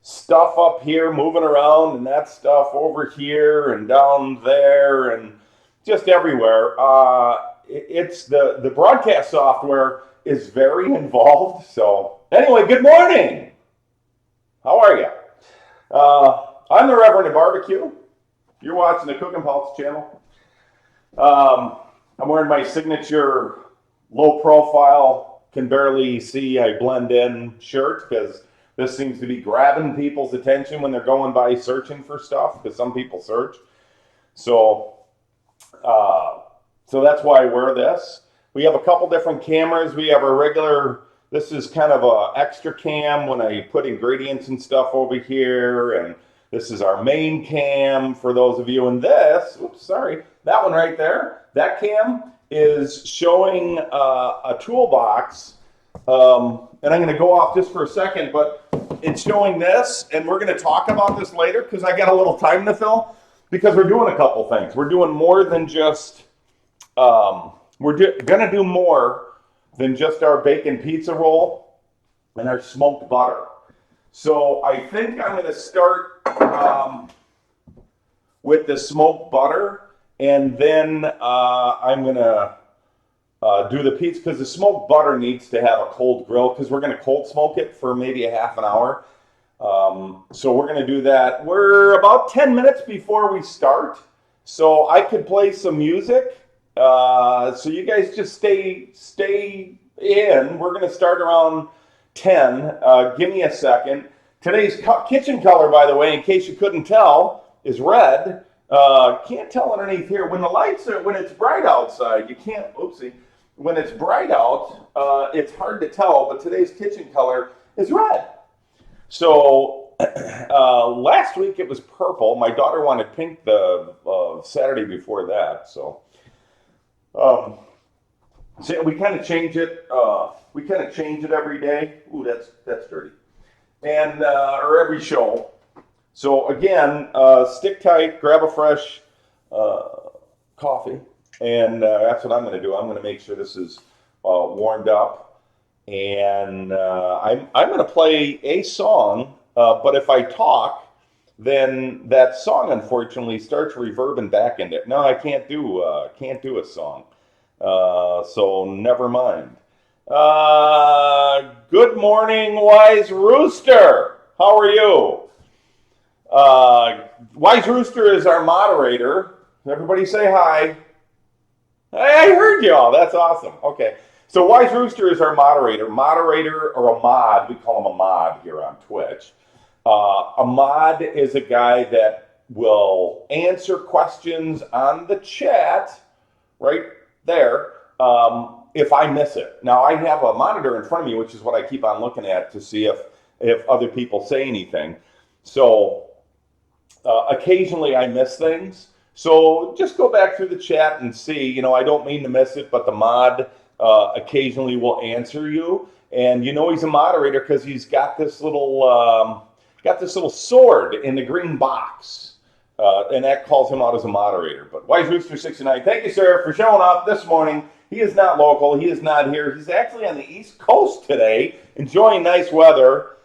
stuff up here moving around and that stuff over here and down there and just everywhere. It's the broadcast software is very involved. So anyway, good morning. How are you? I'm the Reverend Barbecue. You're watching the Cooking Pulse channel. I'm wearing my signature low profile, can barely see, I blend in shirt because this seems to be grabbing people's attention when they're going by searching for stuff because some people search. So, so that's why I wear this. We have a couple different cameras. We have a regular, this is kind of a extra cam when I put ingredients and stuff over here, and this is our main cam for those of you. And this, oops, sorry, that one right there, that cam is showing a toolbox. And I'm going to go off just for a second, but it's showing this, and we're going to talk about this later because I got a little time to fill because we're doing a couple things. We're doing more than just, going to do more than just our bacon pizza roll and our smoked butter. So I think I'm going to start with the smoked butter, and then I'm going to do the pizza because the smoked butter needs to have a cold grill because we're going to cold smoke it for maybe a half an hour. So we're going to do that. We're about 10 minutes before we start, so I could play some music. So you guys just stay in. We're going to start around 10. Give me a second. Today's kitchen color, by the way, in case you couldn't tell, is red. Can't tell underneath here. When the lights are, when it's bright outside, you can't, oopsie. When it's bright out, it's hard to tell, but today's kitchen color is red. So last week it was purple. My daughter wanted pink the Saturday before that. So we kind of change it. We kind of change it every day. Ooh, that's dirty. And or every show. So again, stick tight, grab a fresh coffee, and that's what I'm going to do. I'm going to make sure this is warmed up, and I'm going to play a song. But if I talk, then that song unfortunately starts reverbing back into it. No, I can't do a song. So never mind. Good morning, Wise Rooster. How are you? Wise Rooster is our moderator. Everybody say hi. I heard y'all. That's awesome. Okay. So Wise Rooster is our moderator. Moderator or a mod. We call him a mod here on Twitch. A mod is a guy that will answer questions on the chat right there if I miss it. Now, I have a monitor in front of me, which is what I keep on looking at to see if other people say anything. So occasionally I miss things. So just go back through the chat and see. I don't mean to miss it, but the mod occasionally will answer you. And he's a moderator because he's got this little sword in the green box. And that calls him out as a moderator. But Wise Rooster 69, thank you, sir, for showing up this morning. He is not local. He is not here. He's actually on the East Coast today, enjoying nice weather.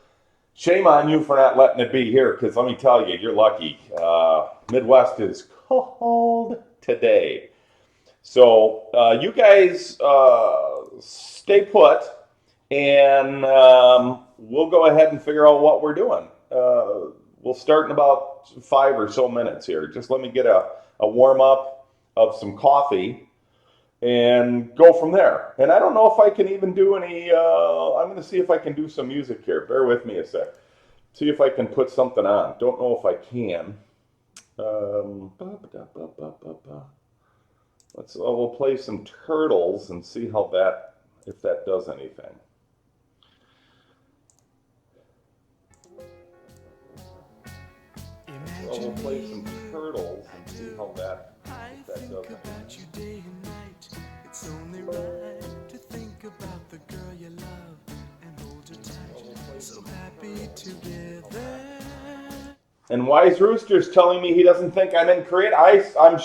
Shame on you for not letting it be here, because let me tell you, you're lucky. Midwest is cold today. So you guys stay put, and we'll go ahead and figure out what we're doing. We'll start in about 5 or so minutes here. Just let me get a warm-up of some coffee and go from there. And I don't know if I can even do any, I'm going to see if I can do some music here. Bear with me a sec. See if I can put something on. Don't know if I can. We'll play some Turtles and see how if that does anything. We'll play some Turtles and see how if that does anything. It's only right to think about the girl you love and hold her tight. So happy together. And Wise Rooster's telling me he doesn't think I'm in creative. I'm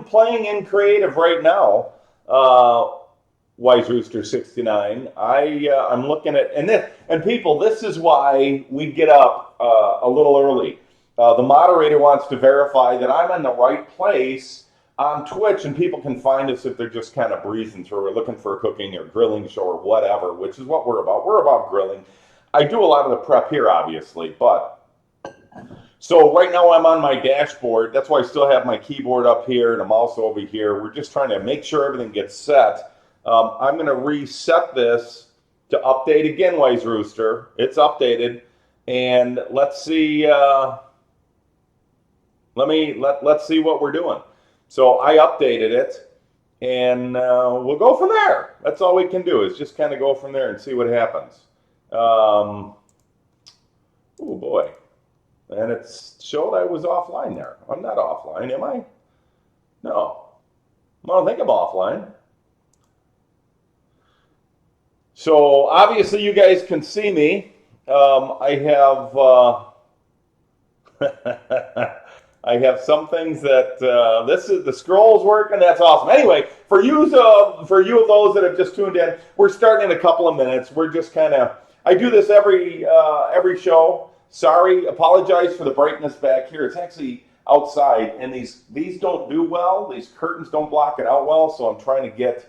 playing in creative right now. Wise Rooster 69. I'm looking at and people. This is why we get up a little early. The moderator wants to verify that I'm in the right place on Twitch, and people can find us if they're just kind of breezing through or looking for a cooking or grilling show or whatever, which is what we're about. We're about grilling. I do a lot of the prep here, obviously, but so right now I'm on my dashboard. That's why I still have my keyboard up here and a mouse over here. We're just trying to make sure everything gets set. I'm going to reset this to update again, Wise Rooster. It's updated, and let's see. Let's see what we're doing. So I updated it, and we'll go from there. That's all we can do is just kind of go from there and see what happens. Oh boy. And it showed I was offline there. I'm not offline, am I? No. I don't think I'm offline. So obviously you guys can see me. I have I have some things that this is the scroll's working. That's awesome. Anyway, for you of those that have just tuned in, we're starting in a couple of minutes. We're just kind of I do this every show. Sorry, apologize for the brightness back here. It's actually outside, and these don't do well. These curtains don't block it out well, so I'm trying to get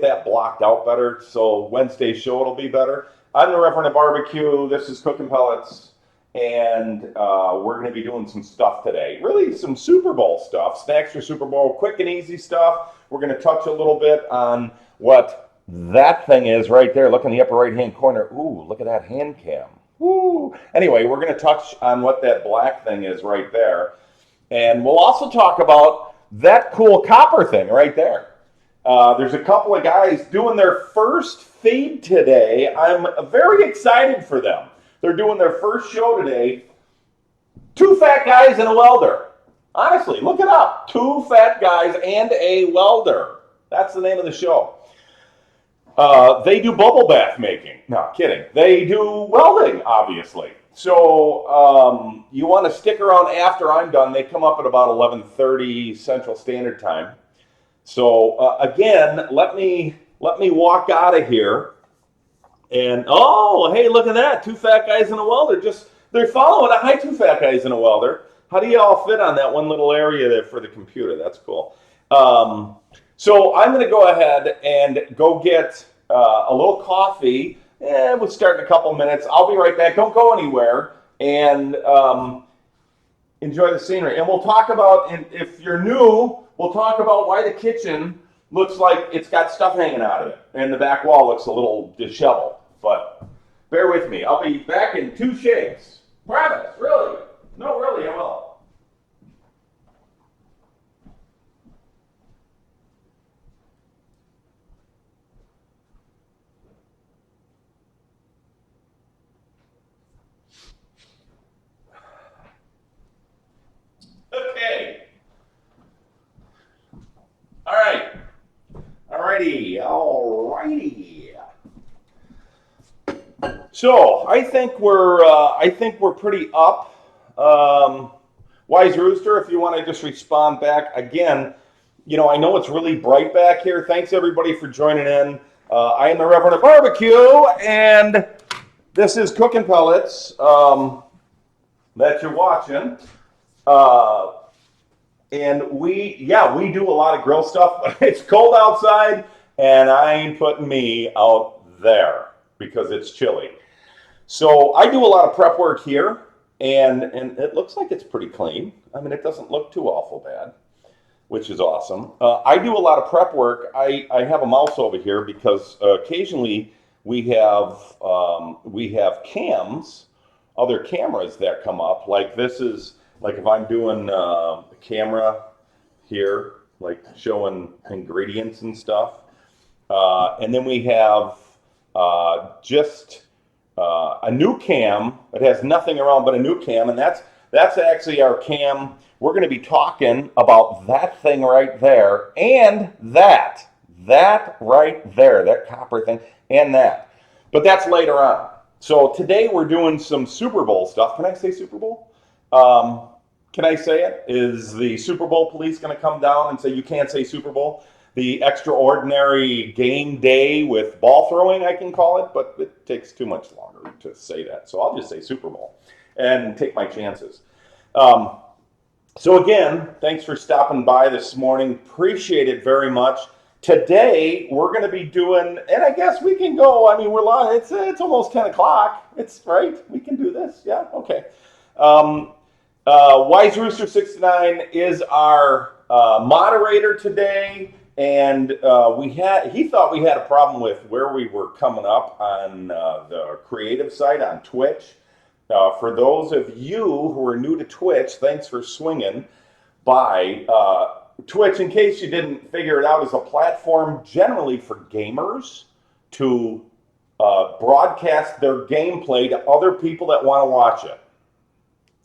that blocked out better. So Wednesday's show it'll be better. I'm the Reverend of Barbecue. This is Cooking Pellets, and we're going to be doing some stuff today. Really, some Super Bowl stuff. Snacks for Super Bowl, quick and easy stuff. We're going to touch a little bit on what that thing is right there. Look in the upper right-hand corner. Ooh, look at that hand cam. Ooh. Anyway, we're going to touch on what that black thing is right there. And we'll also talk about that cool copper thing right there. There's a couple of guys doing their first feed today. I'm very excited for them. They're doing their first show today. 2 fat guys and a welder. Honestly, look it up. 2 fat guys and a welder. That's the name of the show. They do bubble bath making. No, kidding. They do welding, obviously. So you want to stick around after I'm done. They come up at about 11:30 Central Standard Time. So again, let me walk out of here. And oh, hey, look at that! 2 fat guys and a welder. They're following it. Hi, 2 fat guys and a welder. How do you all fit on that one little area there for the computer? That's cool. So I'm going to go ahead and go get a little coffee. We'll start in a couple minutes. I'll be right back. Don't go anywhere. And enjoy the scenery. And we'll talk about, and if you're new, we'll talk about why the kitchen looks like it's got stuff hanging out of it. And the back wall looks a little disheveled. But bear with me. I'll be back in 2 shakes. Promise. Really. No, really, I will. Okay. All right. Alrighty. So I think we're pretty up. Wise Rooster, if you want to just respond back again, I know it's really bright back here. Thanks everybody for joining in. I am the Reverend of Barbecue, and this is Cooking Pellets that you're watching. And we do a lot of grill stuff, but it's cold outside, and I ain't putting me out there because it's chilly. So I do a lot of prep work here, and it looks like it's pretty clean. I mean, it doesn't look too awful bad, which is awesome. I do a lot of prep work. I have a mouse over here because occasionally we have cams, other cameras that come up. Like this is, like if I'm doing a camera here, like showing ingredients and stuff. And then we have just a new cam that has nothing around but a new cam, and that's actually our cam. We're going to be talking about that thing right there, and that right there, that copper thing, and that. But that's later on. So today we're doing some Super Bowl stuff. Can I say Super Bowl? Can I say it? Is the Super Bowl police going to come down and say you can't say Super Bowl? the extraordinary game day with ball throwing, I can call it, but it takes too much longer to say that. So I'll just say Super Bowl and take my chances. So again, thanks for stopping by this morning. Appreciate it very much. Today, we're going to be doing, and I guess we can go, I mean, we're live, it's almost 10 o'clock. It's right, we can do this, yeah, okay. Wise Rooster 69 is our moderator today, and he thought we had a problem with where we were coming up on the creative side on Twitch. For those of you who are new to Twitch, thanks for swinging by. Twitch, in case you didn't figure it out, is a platform generally for gamers to broadcast their gameplay to other people that want to watch it.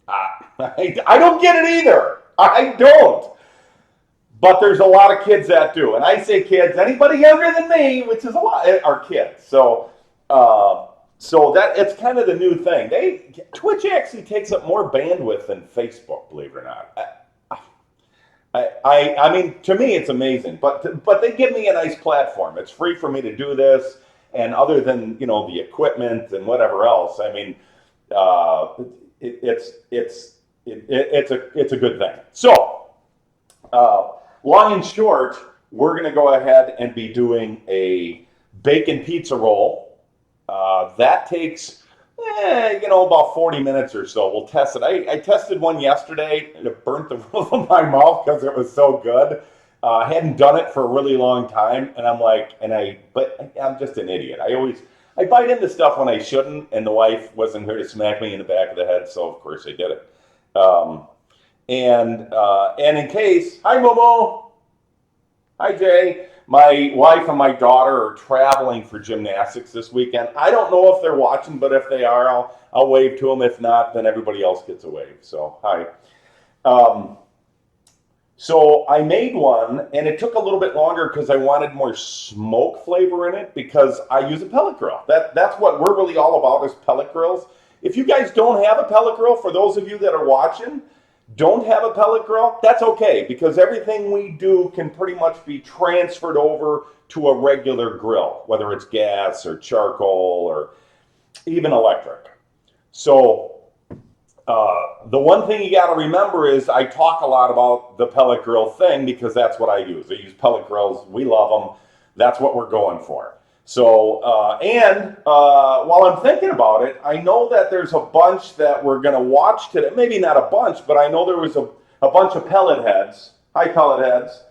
I don't get it either. I don't. But there's a lot of kids that do. And I say kids, anybody younger than me, which is a lot, are kids. So that it's kind of the new thing. Twitch actually takes up more bandwidth than Facebook, believe it or not. I mean, to me, it's amazing. But they give me a nice platform. It's free for me to do this. And other than, the equipment and whatever else, I mean, it's a good thing. So, long and short, we're going to go ahead and be doing a bacon pizza roll. That takes, about 40 minutes or so. We'll test it. I tested one yesterday, and it burnt the roof of my mouth because it was so good. I hadn't done it for a really long time, and I'm like, but I'm just an idiot. I bite into stuff when I shouldn't, and the wife wasn't here to smack me in the back of the head, so of course I did it. And in case, hi Momo, hi Jay. My wife and my daughter are traveling for gymnastics this weekend. I don't know if they're watching, but if they are, I'll wave to them. If not, then everybody else gets a wave. So, hi. So I made one, and it took a little bit longer because I wanted more smoke flavor in it because I use a pellet grill. That's what we're really all about is pellet grills. If you guys don't have a pellet grill, for those of you that are watching, don't have a pellet grill, that's okay because everything we do can pretty much be transferred over to a regular grill, whether it's gas or charcoal or even electric. So the one thing you got to remember is I talk a lot about the pellet grill thing because that's what I use. I use pellet grills. We love them. That's what we're going for. So, while I'm thinking about it, I know that there's a bunch that we're going to watch today. Maybe not a bunch, but I know there was a bunch of pellet heads. Hi, pellet heads.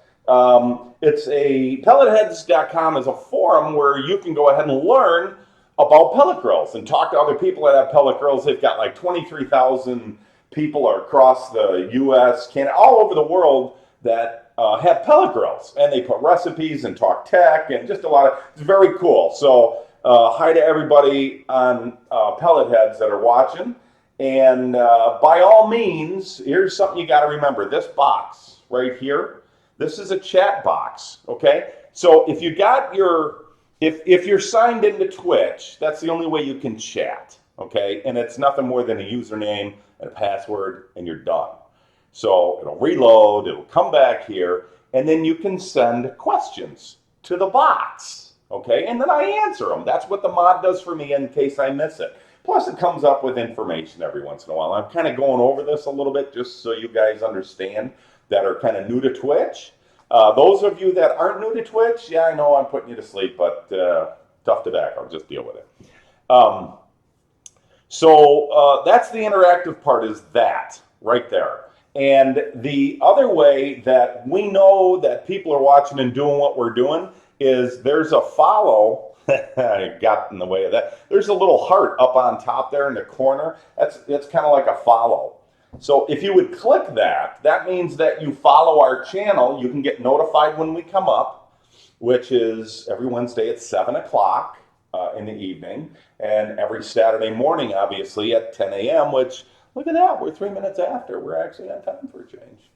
It's pelletheads.com is a forum where you can go ahead and learn about pellet grills and talk to other people that have pellet grills. They've got like 23,000 people across the U.S., Canada, all over the world that have pellet grills, and they put recipes and talk tech and just a lot of, it's very cool. So hi to everybody on pellet heads that are watching. And by all means, here's something you got to remember. This box right here, this is a chat box, okay? So if you got if you're signed into Twitch, that's the only way you can chat, okay? And it's nothing more than a username and a password, and you're done. So it'll reload, it'll come back here, and then you can send questions to the bots, okay? And then I answer them. That's what the mod does for me in case I miss it. Plus, it comes up with information every once in a while. I'm kind of going over this a little bit just so you guys understand that are kind of new to Twitch. Those of you that aren't new to Twitch, yeah, I know I'm putting you to sleep, but tough to back. I'll just deal with it. So that's the interactive part is that right there. And the other way that we know that people are watching and doing what we're doing is there's a follow. I got in the way of that. There's a little heart up on top there in the corner. That's kind of like a follow. So if you would click that, that means that you follow our channel. You can get notified when we come up, which is every Wednesday at 7 o'clock in the evening, and every Saturday morning, obviously, at 10 a.m., which, look at that, we're 3 minutes after. We're actually on time for a change.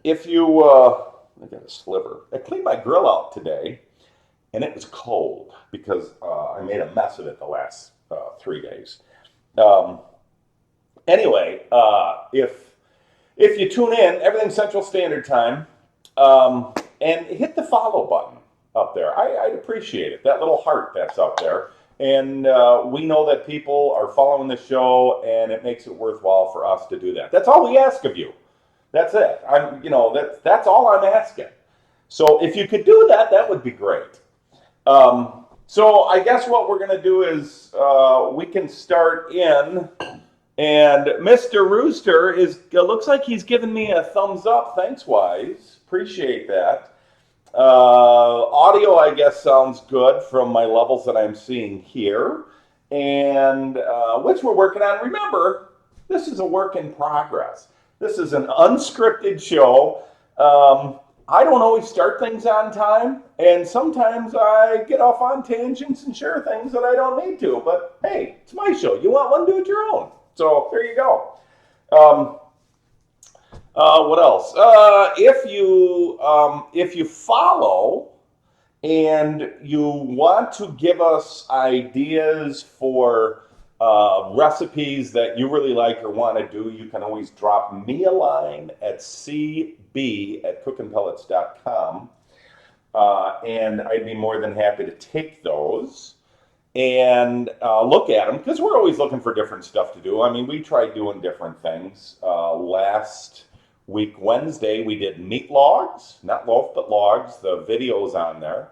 If you, I got a sliver. I cleaned my grill out today, and it was cold because I made a mess of it the last 3 days. Anyway, if if you tune in, everything's Central Standard Time, and hit the follow button up there. I'd appreciate it. That little heart that's up there. And we know that people are following the show, and it makes it worthwhile for us to do that. That's all we ask of you. That's it. That's all I'm asking. So if you could do that, that would be great. So I guess what we're going to do is we can start in, and Mr. Rooster looks like he's giving me a thumbs up. Thanks, Wise. Appreciate that. Audio, I guess, sounds good from my levels that I'm seeing here, and which we're working on. Remember, this is a work in progress. This is an unscripted show. I don't always start things on time, and sometimes I get off on tangents and share things that I don't need to. But hey, it's my show. You want one, do it your own. So there you go. What else? If you follow and you want to give us ideas for recipes that you really like or want to do, you can always drop me a line at cb@cookandpellets.com, and I'd be more than happy to take those and look at them, because we're always looking for different stuff to do. I mean, we tried doing different things. Last week, Wednesday, we did meat logs, not loaf, but logs. The video's on there.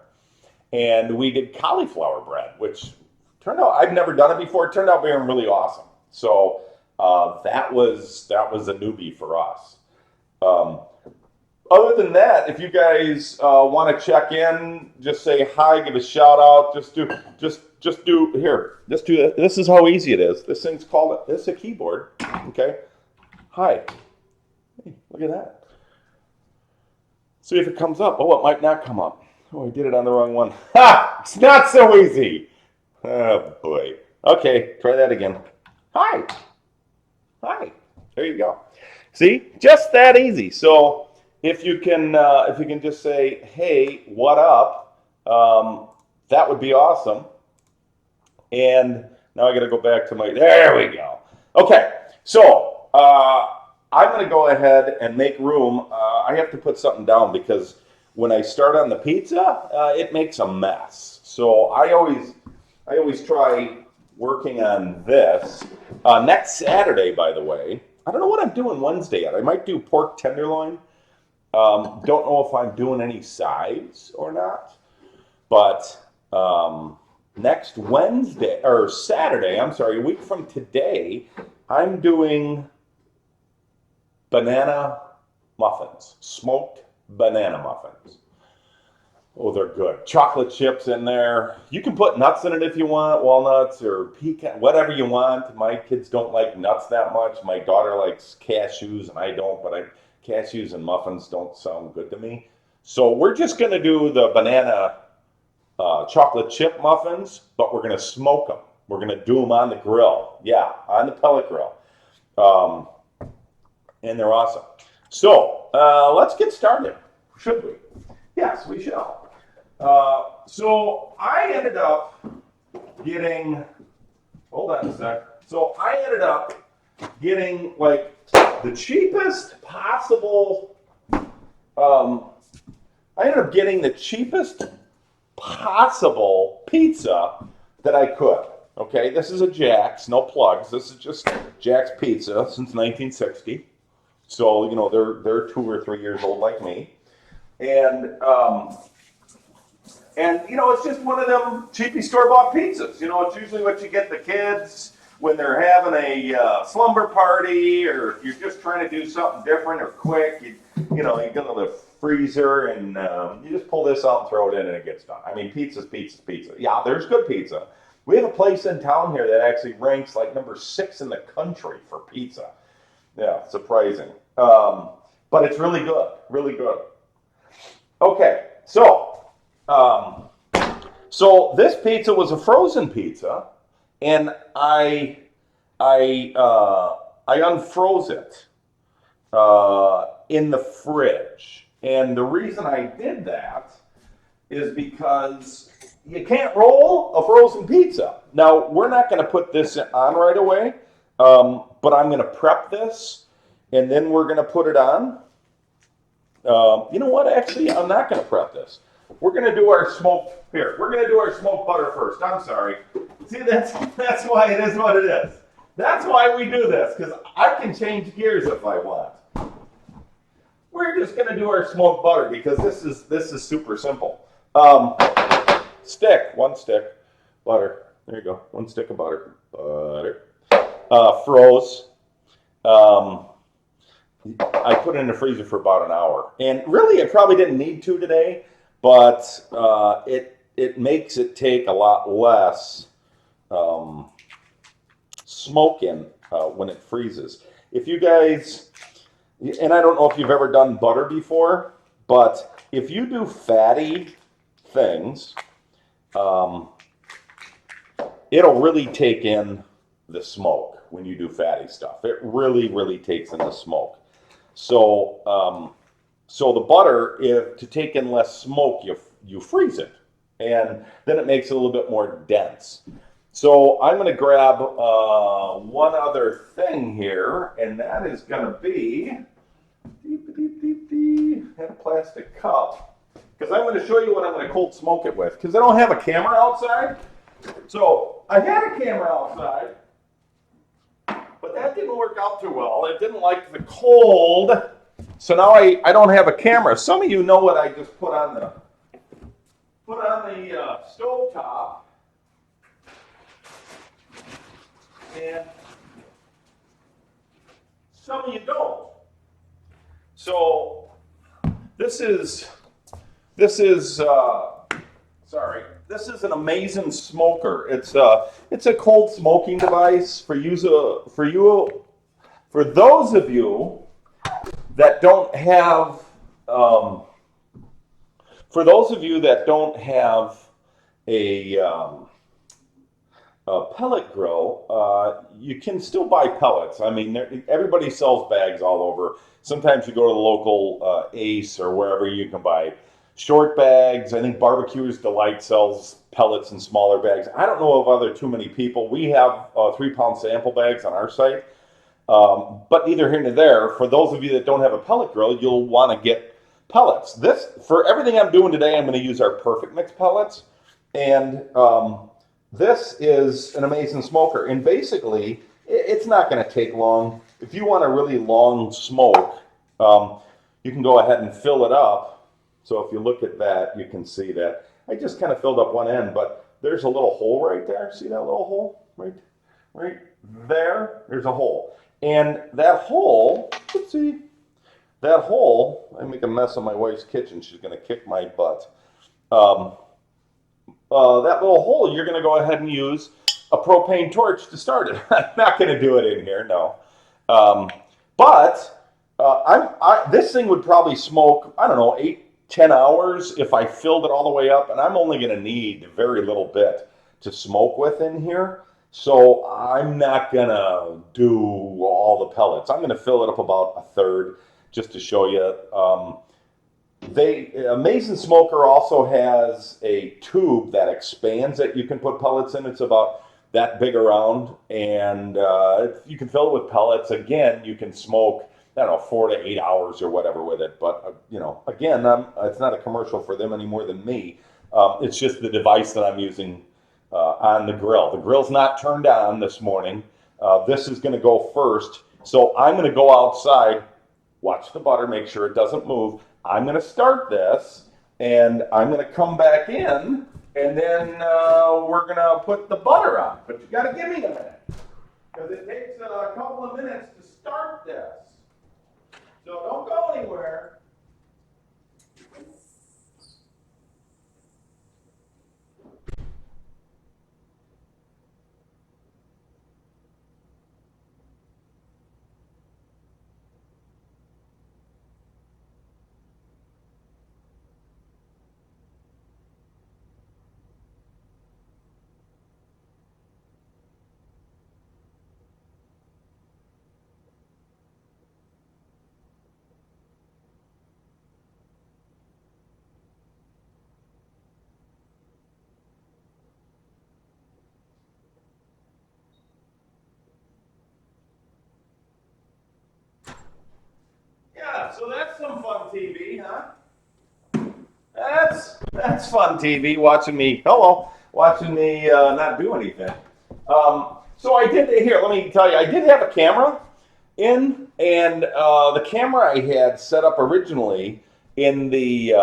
And we did cauliflower bread, which turned out, I've never done it before. It turned out being really awesome. So that was a newbie for us. Other than that, if you guys want to check in, just say hi, give a shout out. Just do here. Just do that. This is how easy it is. This thing's called it's a keyboard. Okay. Hi. Hey, look at that. See if it comes up. Oh, it might not come up. Oh, I did it on the wrong one. Ha! It's not so easy. Oh boy. Okay, try that again. Hi. Hi. There you go. See, just that easy. So if you can just say, hey, what up? That would be awesome. And now I got to go back to there we go. Okay, so I'm going to go ahead and make room. I have to put something down because when I start on the pizza, it makes a mess. So I always try working on this. Next Saturday, by the way, I don't know what I'm doing Wednesday yet. I might do pork tenderloin. Don't know if I'm doing any sides or not. But next Wednesday, or Saturday, I'm sorry, a week from today, I'm doing banana muffins, smoked banana muffins. Oh, they're good. Chocolate chips in there. You can put nuts in it if you want, walnuts or pecan, whatever you want. My kids don't like nuts that much. My daughter likes cashews, and I don't, but cashews and muffins don't sound good to me. So we're just going to do the banana chocolate chip muffins, but we're going to smoke them. We're going to do them on the grill. Yeah, on the pellet grill. And they're awesome. So let's get started. Should we? Yes, we shall. So I ended up getting, hold on a sec. So I ended up getting like the cheapest possible, pizza that I could. Okay, this is a Jack's, no plugs. This is just Jack's Pizza since 1960. So, you know, they're 2 or 3 years old like me. And you know, it's just one of them cheapy store-bought pizzas. You know, it's usually what you get the kids when they're having a slumber party, or if you're just trying to do something different or quick. You get into the freezer and you just pull this out and throw it in and it gets done. I mean, pizza's pizza. Yeah, there's good pizza. We have a place in town here that actually ranks like number 6 in the country for pizza. Yeah, surprising. But it's really good, really good. Okay, so this pizza was a frozen pizza, and I unfroze it in the fridge. And the reason I did that is because you can't roll a frozen pizza. Now, we're not going to put this on right away, but I'm going to prep this, and then we're going to put it on. You know what? Actually, I'm not going to prep this. We're going to do our smoked here. We're going to do our smoked butter first. I'm sorry. See, that's why it is what it is. That's why we do this, because I can change gears if I want. We're just going to do our smoked butter because this is super simple. One stick butter. There you go. 1 stick of butter. Froze. I put it in the freezer for about an hour, and really, I probably didn't need to today, but it makes it take a lot less smoking when it freezes. If you guys, and I don't know if you've ever done butter before, but if you do fatty things, it'll really take in the smoke when you do fatty stuff. It really, really takes in the smoke. So, so the butter, to take in less smoke, you freeze it, and then it makes it a little bit more dense. So I'm going to grab one other thing here, and that is going to be a plastic cup, because I'm going to show you what I'm going to cold smoke it with, because I don't have a camera outside. So I had a camera outside, but that didn't work out too well. It didn't like the cold, so now I don't have a camera. Some of you know what I just put on the stove top, and some of you don't. So this is an amazing smoker. It's a cold smoking device for those of you that don't have a pellet grill. You can still buy pellets. I mean, everybody sells bags all over. Sometimes you go to the local Ace or wherever you can buy short bags. I think Barbecues Delight sells pellets in smaller bags. I don't know of too many people. We have 3-pound sample bags on our site. But neither here nor there. For those of you that don't have a pellet grill, you'll want to get pellets. For everything I'm doing today, I'm going to use our Perfect Mix pellets. And this is an amazing smoker. And basically, it's not going to take long. If you want a really long smoke, you can go ahead and fill it up. So if you look at that, you can see that I just kind of filled up one end, but there's a little hole right there. See that little hole? Right there? There's a hole. And that hole, I make a mess of my wife's kitchen. She's going to kick my butt. That little hole, you're going to go ahead and use a propane torch to start it. I'm not going to do it in here, no. This thing would probably smoke, I don't know, 8-10 hours if I filled it all the way up, and I'm only going to need very little bit to smoke with in here. So I'm not going to do all the pellets. I'm going to fill it up about a third just to show you. Amazing Smoker also has a tube that expands that you can put pellets in. It's about that big around, and you can fill it with pellets. Again, you can smoke, I don't know, 4 to 8 hours or whatever with it. But, again, it's not a commercial for them any more than me. It's just the device that I'm using on the grill. The grill's not turned on this morning. This is going to go first. So I'm going to go outside, watch the butter, make sure it doesn't move. I'm going to start this, and I'm going to come back in, and then we're going to put the butter on. But you got to give me a minute, because it takes a couple of minutes to start this. So don't go anywhere. So that's some fun TV, huh? That's fun TV. Watching me not do anything. So I did here. Let me tell you, I did have a camera and the camera I had set up originally in the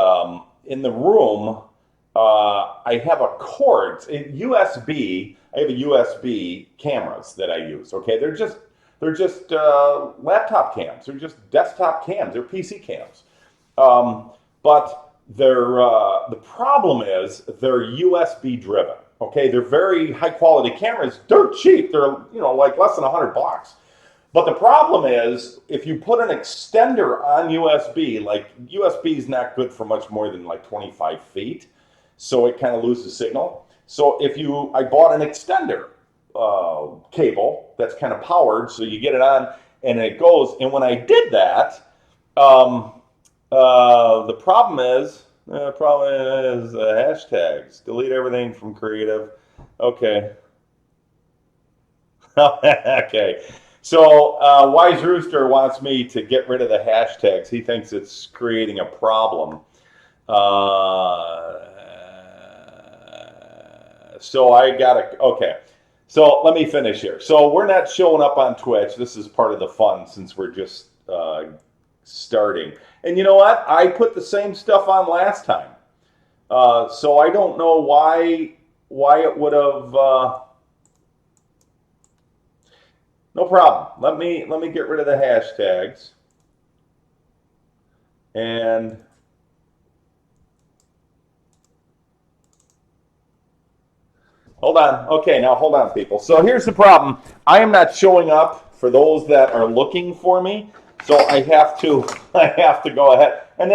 room. I have a cord, USB. I have a USB cameras that I use. Okay, they're just laptop cams. They're just desktop cams. They're PC cams. But the problem is they're USB driven. Okay, they're very high quality cameras. They're cheap. They're like less than $100. But the problem is if you put an extender on USB, like USB is not good for much more than like 25 feet, so it kind of loses signal. So I bought an extender cable that's kind of powered, so you get it on and it goes. And when I did that, the problem is hashtags. Delete everything from creative. Okay. Okay. So Wise Rooster wants me to get rid of the hashtags. He thinks it's creating a problem. So I gotta, okay. So let me finish here. So we're not showing up on Twitch. This is part of the fun since we're just starting. And you know what? I put the same stuff on last time. So I don't know why it would have. No problem. Let me get rid of the hashtags. And hold on. Okay, now hold on, people. So here's the problem. I am not showing up for those that are looking for me. So I have to go ahead. And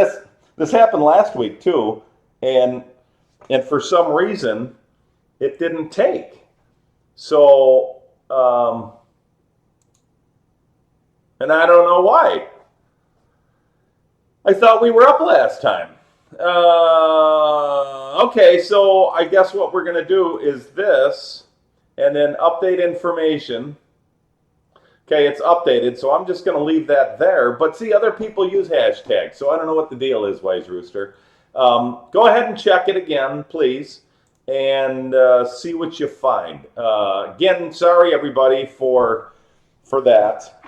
this happened last week too. And for some reason it didn't take. So and I don't know why. I thought we were up last time. Okay, so I guess what we're going to do is this, and then update information. Okay, it's updated, so I'm just going to leave that there. But see, other people use hashtags, so I don't know what the deal is, Wise Rooster. Go ahead and check it again, please, and see what you find. Again, sorry everybody for that.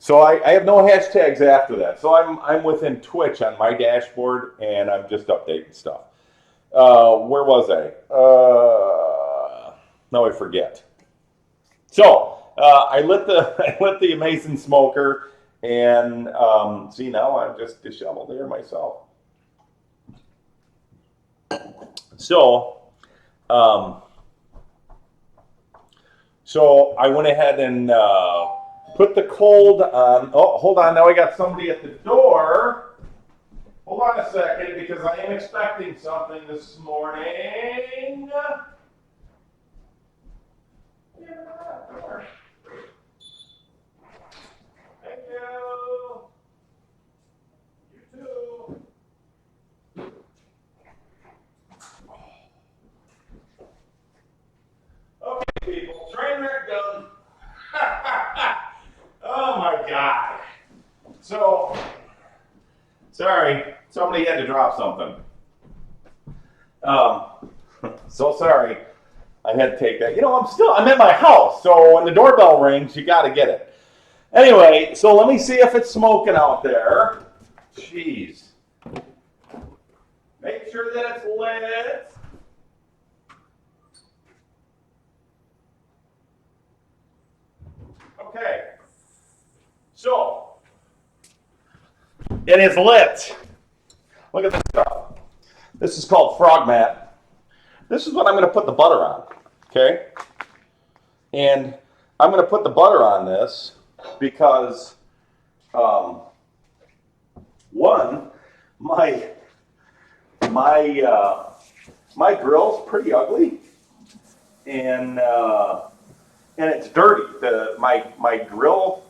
So I have no hashtags after that. So I'm within Twitch on my dashboard, and I'm just updating stuff. Where was I? Now I forget. So I lit the amazing smoker, and see, now I'm just disheveled here myself. So so I went ahead and put the cold on. Oh, hold on. Now I got somebody at the door. Hold on a second, because I am expecting something this morning. Thank you. You too. Okay, people. Train wreck done. Oh my God. So, sorry. Somebody had to drop something. So sorry. I had to take that. I'm at my house, so when the doorbell rings, you got to get it. Anyway, so let me see if it's smoking out there. Jeez. Make sure that it's lit. Okay. So, it is lit. Look at this stuff. This is called frog mat. This is what I'm going to put the butter on. Okay? And I'm going to put the butter on this because, one, my grill's pretty ugly, and it's dirty. My grill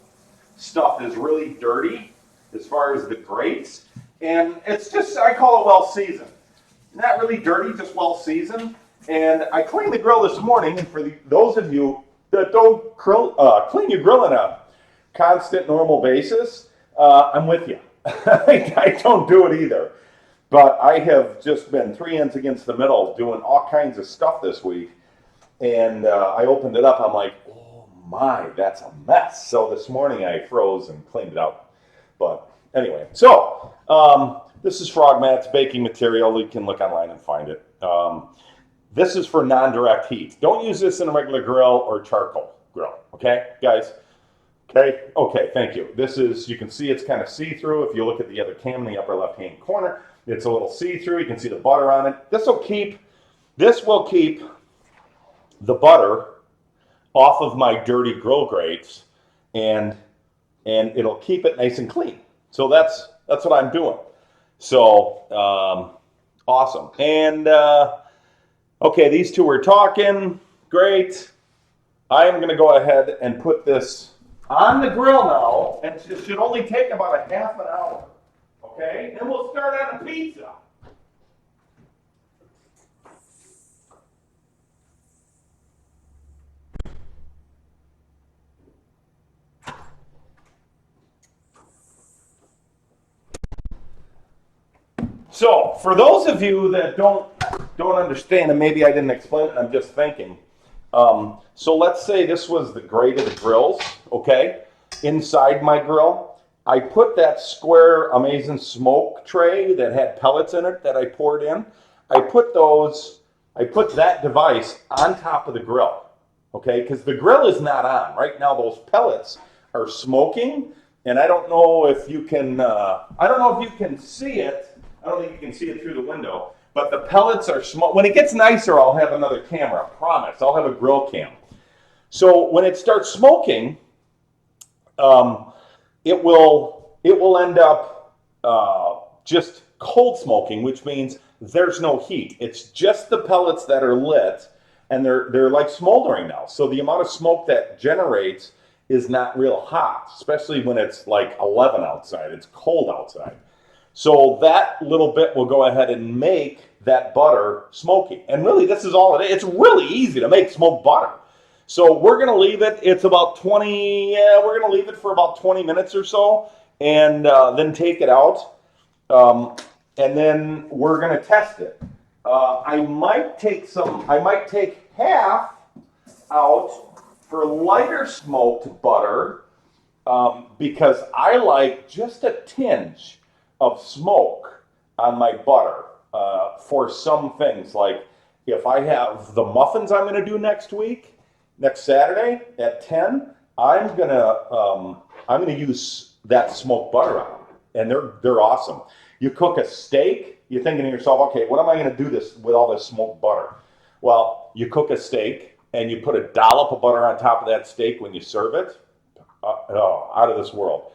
stuff is really dirty as far as the grates, and it's just, I call it well seasoned. Not really dirty, just well seasoned. And I cleaned the grill this morning, and for those of you that don't clean your grill in a constant, normal basis, I'm with you. I don't do it either. But I have just been 3 ends against the middle doing all kinds of stuff this week. And I opened it up. I'm like, oh my, that's a mess. So this morning I froze and cleaned it out. But anyway, so this is Frog Mats baking material. You can look online and find it. This is for non-direct heat. Don't use this in a regular grill or charcoal grill. Okay, guys? Okay, thank you. This is, you can see it's kind of see-through. If you look at the other cam in the upper left-hand corner, it's a little see-through. You can see the butter on it. This will keep the butter off of my dirty grill grates, and it'll keep it nice and clean. So that's what I'm doing. So awesome. And okay, these two were talking. Great. I am going to go ahead and put this on the grill now, and it should only take about a half an hour. Okay, and we'll start on a pizza. So, for those of you that don't understand, and maybe I didn't explain it, I'm just thinking. So let's say this was the grate of the grills, okay? Inside my grill, I put that square Amazing Smoke tray that had pellets in it that I poured in. I put that device on top of the grill, okay? Because the grill is not on. Right now, those pellets are smoking, and I don't know if you can, see it. I don't think you can see it through the window, but the pellets are smoke. When it gets nicer, I'll have another camera, I promise. I'll have a grill cam. So when it starts smoking, it will end up just cold smoking, which means there's no heat. It's just the pellets that are lit, and they're like smoldering now. So the amount of smoke that generates is not real hot, especially when it's like 11 outside. It's cold outside. So that little bit will go ahead and make that butter smoky. And really, this is all it is. It's really easy to make smoked butter. So we're going to leave it. It's about we're going to leave it for about 20 minutes or so, and then take it out. And then we're going to test it. I might take half out for lighter smoked butter, because I like just a tinge of smoke on my butter for some things. Like if I have the muffins I'm going to do next Saturday at 10, I'm gonna use that smoked butter on them, and they're awesome. You cook a steak, you're thinking to yourself, okay, what am I going to do this with all this smoked butter? Well, you cook a steak and you put a dollop of butter on top of that steak when you serve it. Out of this world.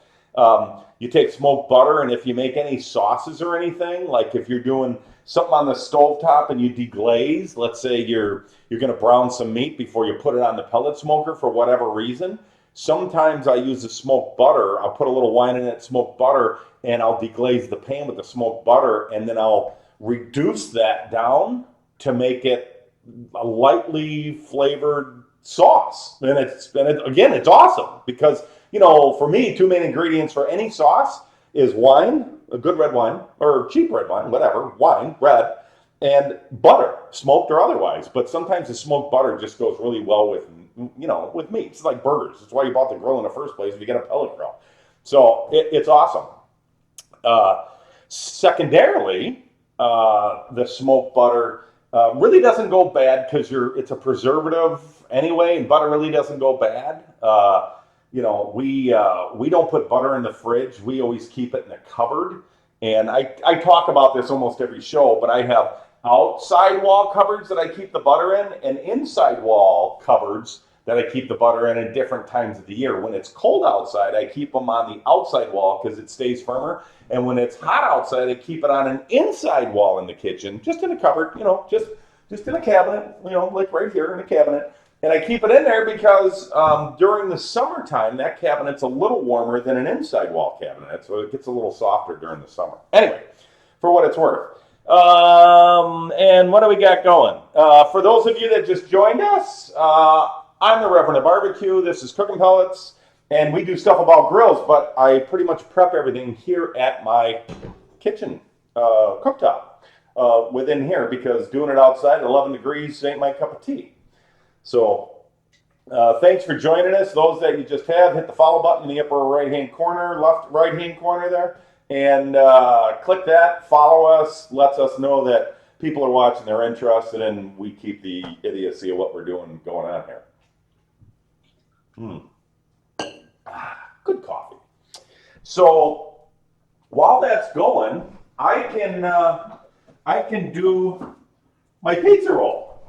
You take smoked butter, and if you make any sauces or anything, like if you're doing something on the stovetop and you deglaze, let's say you're going to brown some meat before you put it on the pellet smoker for whatever reason, sometimes I use the smoked butter. I'll put a little wine in it, smoked butter, and I'll deglaze the pan with the smoked butter, and then I'll reduce that down to make it a lightly flavored sauce. And it's awesome because, for me, 2 main ingredients for any sauce is wine, a good red wine, or cheap red wine, whatever, wine, red, and butter, smoked or otherwise. But sometimes the smoked butter just goes really well with meat. It's like burgers. That's why you bought the grill in the first place if you get a pellet grill. So it's awesome. Secondarily, the smoked butter really doesn't go bad because it's a preservative anyway, and butter really doesn't go bad. We don't put butter in the fridge. We always keep it in a cupboard. And I talk about this almost every show, but I have outside wall cupboards that I keep the butter in, and inside wall cupboards that I keep the butter in at different times of the year. When it's cold outside, I keep them on the outside wall because it stays firmer. And when it's hot outside, I keep it on an inside wall in the kitchen, just in a cupboard, just in a cabinet, like right here in a cabinet. And I keep it in there because during the summertime, that cabinet's a little warmer than an inside wall cabinet, so it gets a little softer during the summer. Anyway, for what it's worth. And what do we got going? For those of you that just joined us, I'm the Reverend of Barbecue. This is Cooking Pellets, And we do stuff about grills, but I pretty much prep everything here at my kitchen cooktop within here, because doing it outside at 11 degrees ain't my cup of tea. So thanks for joining us. Those that you just have, hit the follow button in the upper right-hand corner, right-hand corner there, and click that. Follow us. Lets us know that people are watching, they're interested, and we keep the idiocy of what we're doing going on here. Good coffee. So while that's going, I can do my pizza roll.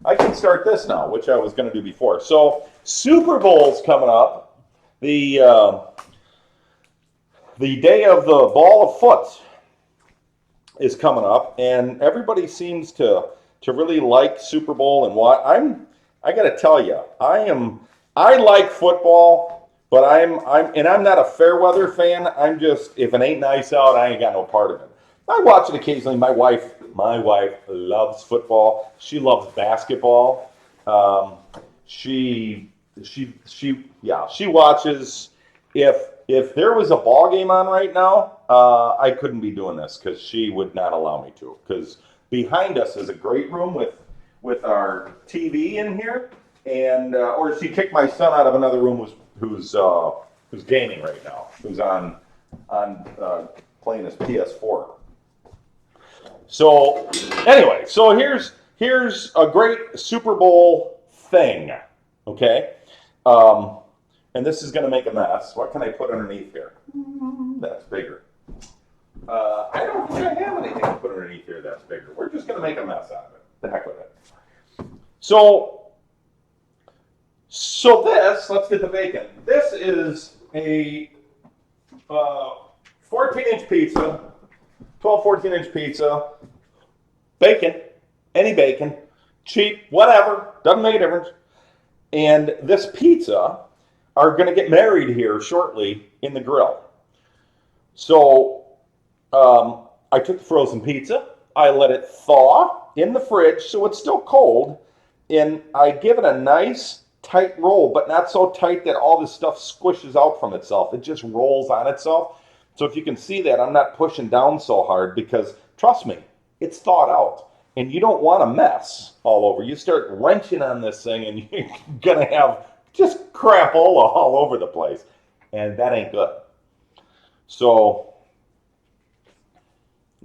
I can start this now, which I was going to do before. So Super Bowl's coming up. The day of the ball of foot is coming up, and everybody seems to really like Super Bowl and what I got to tell you, I like football, but I'm not a fair weather fan. I'm just, if it ain't nice out, I ain't got no part of it. I watch it occasionally. My wife loves football. She loves basketball. She watches. If there was a ball game on right now, I couldn't be doing this because she would not allow me to. Because behind us is a great room with our TV in here, and or she kicked my son out of another room who's gaming right now, who's on playing his PS4. So anyway, so here's a great Super Bowl thing, okay? And this is going to make a mess. What can I put underneath here? That's bigger. I don't think I have anything to put underneath here that's bigger. We're just going to make a mess out of it. The heck with it. So this, let's get the bacon. This is a 14-inch pizza, 14-inch pizza, bacon, any bacon, cheap, whatever, doesn't make a difference. And this pizza are going to get married here shortly in the grill. So I took the frozen pizza, I let it thaw in the fridge so it's still cold, and I give it a nice tight roll, but not so tight that all this stuff squishes out from itself. It just rolls on itself. So if you can see that, I'm not pushing down so hard because, trust me, it's thawed out. And you don't want a mess all over. You start wrenching on this thing and you're going to have just crapola all over the place. And that ain't good. So,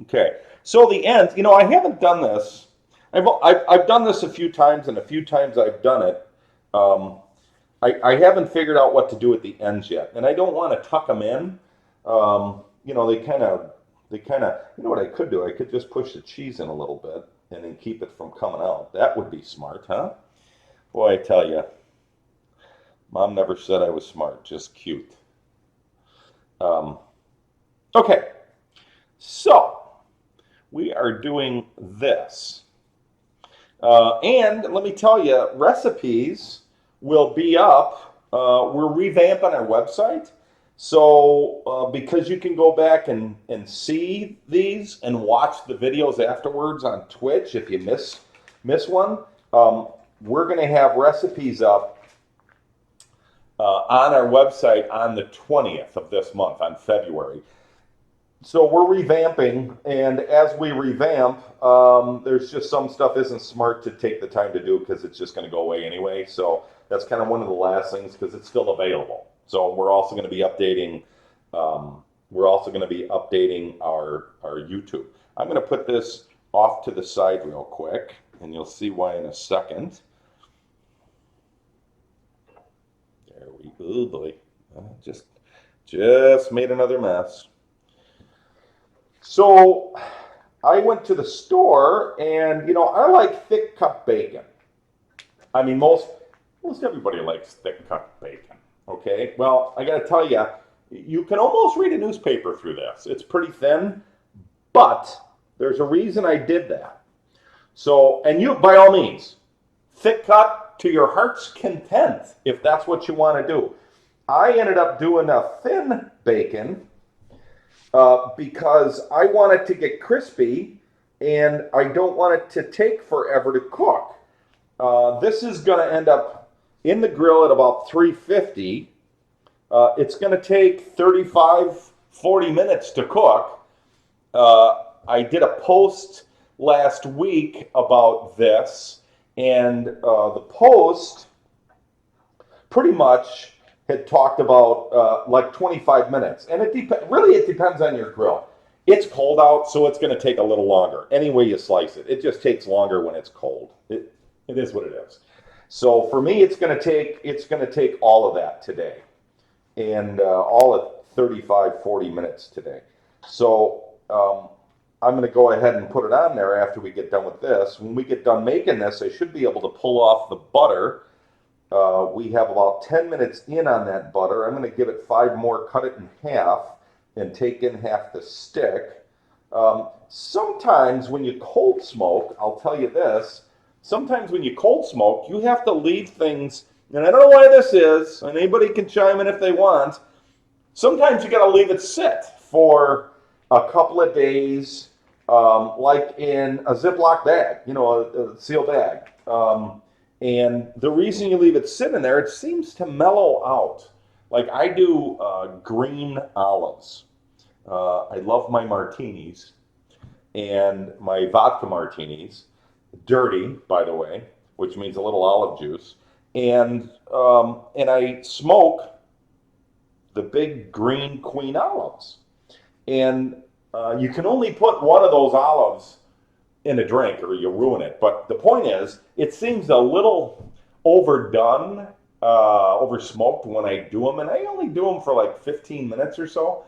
okay. So the ends, I haven't done this. I've done this a few times, and a few times I've done it. I haven't figured out what to do at the ends yet. And I don't want to tuck them in. They kind of, what I could do? I could just push the cheese in a little bit and then keep it from coming out. That would be smart, huh? Boy, I tell you, Mom never said I was smart, just cute. Okay, so we are doing this. And let me tell you, recipes will be up. We're revamping our website. So because you can go back and see these and watch the videos afterwards on Twitch if you miss one, we're going to have recipes up on our website on the 20th of this month, on February. So we're revamping, and as we revamp, there's just some stuff isn't smart to take the time to do because it's just going to go away anyway. So that's kind of one of the last things because it's still available. So we're also going to be updating. Our YouTube. I'm going to put this off to the side real quick, and you'll see why in a second. There we go. Oh boy, just made another mess. So I went to the store, and I like thick cut bacon. I mean, most everybody likes thick cut bacon. Okay, well, I got to tell you, you can almost read a newspaper through this. It's pretty thin, but there's a reason I did that. So, and you, by all means, thick cut to your heart's content, if that's what you want to do. I ended up doing a thin bacon because I want it to get crispy, and I don't want it to take forever to cook. This is going to end up in the grill at about 350, It's going to take 35, 40 minutes to cook. I did a post last week about this, and the post pretty much had talked about like 25 minutes. And it depends on your grill. It's cold out, so it's going to take a little longer. Any way you slice it, it just takes longer when it's cold. It is what it is. So for me, it's going to take all of that today, and all at 35, 40 minutes today. So I'm going to go ahead and put it on there after we get done with this. When we get done making this, I should be able to pull off the butter. We have about 10 minutes in on that butter. I'm going to give it 5 more, cut it in half, and take in half the stick. Sometimes when you cold smoke, I'll tell you this, sometimes when you cold smoke, you have to leave things, and I don't know why this is, and anybody can chime in if they want. Sometimes you got to leave it sit for a couple of days, like in a Ziploc bag, a sealed bag. And the reason you leave it sit in there, it seems to mellow out. Like I do green olives. I love my martinis and my vodka martinis. Dirty, by the way, which means a little olive juice. And I smoke the big green queen olives. And you can only put one of those olives in a drink or you ruin it. But the point is, it seems a little overdone, over smoked when I do them, and I only do them for like 15 minutes or so,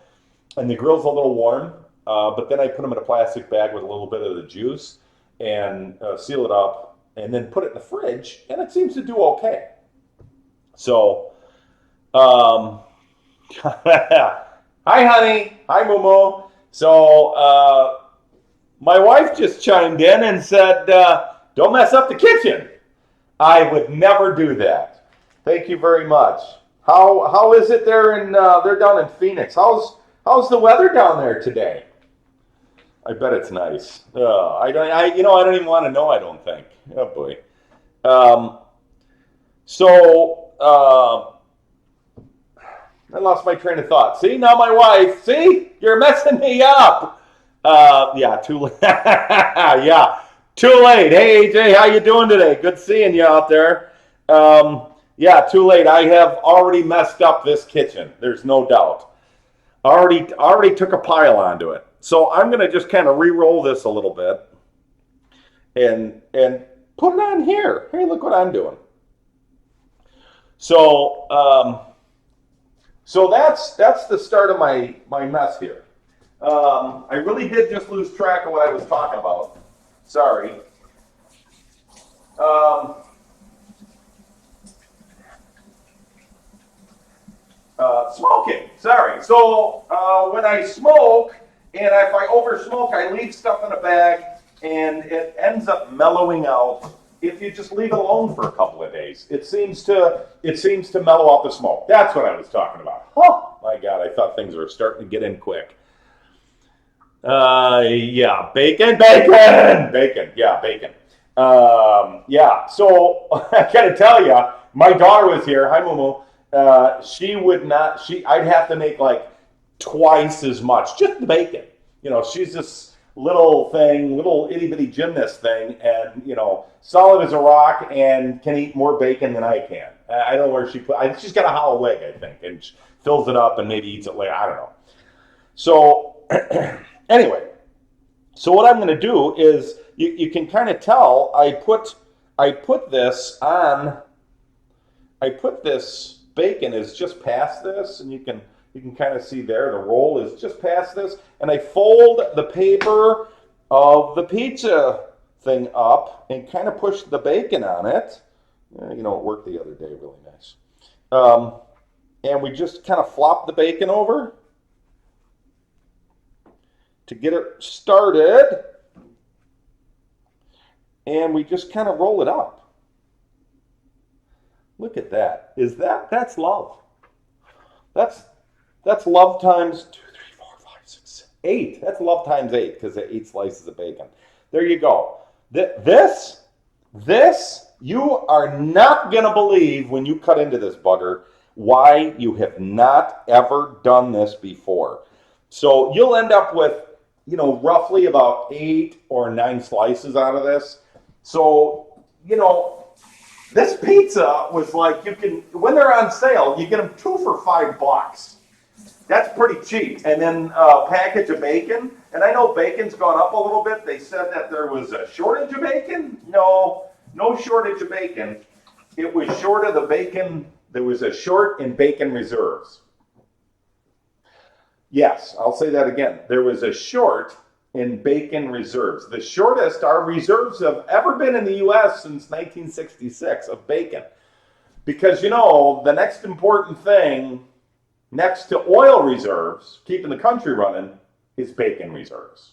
and the grill's a little warm, but then I put them in a plastic bag with a little bit of the juice and seal it up, and then put it in the fridge, and it seems to do okay. So, hi honey, hi Momo. So, my wife just chimed in and said, don't mess up the kitchen. I would never do that. Thank you very much. How is it there they're down in Phoenix? How's the weather down there today? I bet it's nice. I don't even want to know, I don't think. Oh boy. I lost my train of thought. See, now my wife, you're messing me up. Yeah, too late. Yeah, too late. Hey AJ, how you doing today? Good seeing you out there. Yeah, too late. I have already messed up this kitchen. There's no doubt. Already took a pile onto it. So I'm going to just kind of re-roll this a little bit and put it on here. Hey, look what I'm doing. So that's the start of my mess here. I really did just lose track of what I was talking about. Sorry. Smoking. Sorry. So when I smoke, and if I over smoke, I leave stuff in a bag, and it ends up mellowing out. If you just leave it alone for a couple of days, it seems to mellow out the smoke. That's what I was talking about. Oh my God! I thought things were starting to get in quick. Yeah, bacon. Yeah, bacon. Yeah. So I gotta tell you, my daughter was here. Hi, Momo. She would not. I'd have to make like twice as much, just the bacon. She's this little itty bitty gymnast thing, and solid as a rock, and can eat more bacon than I can. I don't know where she's got a hollow leg, I think, and she fills it up and maybe eats it later. I don't know. So anyway, so what I'm going to do is you can kind of tell I put this on. I put this bacon is just past this, and you can kind of see there the roll is just past this, and I fold the paper of the pizza thing up and kind of push the bacon on it. It worked the other day really nice. And we just kind of flop the bacon over to get it started, and we just kind of roll it up. Look at that. That's love. That's love times 2, 3, 4, 5, 6, 8. That's love times 8 because it's 8 slices of bacon. There you go. This you are not going to believe when you cut into this bugger why you have not ever done this before. So you'll end up with, roughly about 8 or 9 slices out of this. So, this pizza was like, when they're on sale, you get them 2 for $5. That's pretty cheap. And then a package of bacon. And I know bacon's gone up a little bit. They said that there was a shortage of bacon. No shortage of bacon. It was short of the bacon. There was a short in bacon reserves. Yes, I'll say that again. There was a short in bacon reserves. The shortest our reserves have ever been in the U.S. since 1966 of bacon. Because, the next important thing next to oil reserves, keeping the country running, is bacon reserves.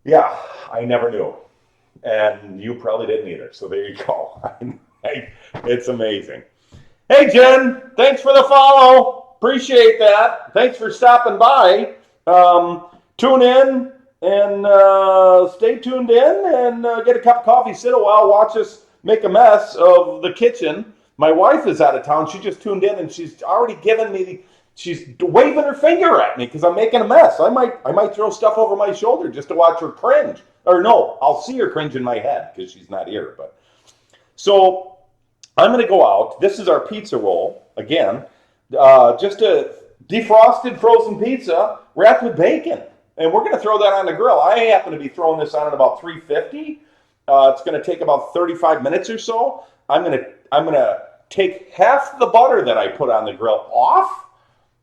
Yeah, I never knew. And you probably didn't either. So there you go. It's amazing. Hey, Jen, thanks for the follow. Appreciate that. Thanks for stopping by. Tune in and stay tuned in and get a cup of coffee, sit a while, watch us make a mess of the kitchen. My wife is out of town. She just tuned in and she's already given me, she's waving her finger at me because I'm making a mess. I might throw stuff over my shoulder just to watch her cringe. Or no, I'll see her cringe in my head because she's not here. But so I'm going to go out. This is our pizza roll. Again, just a defrosted frozen pizza wrapped with bacon. And we're going to throw that on the grill. I happen to be throwing this on at about 350. It's going to take about 35 minutes or so. I'm going to take half the butter that I put on the grill off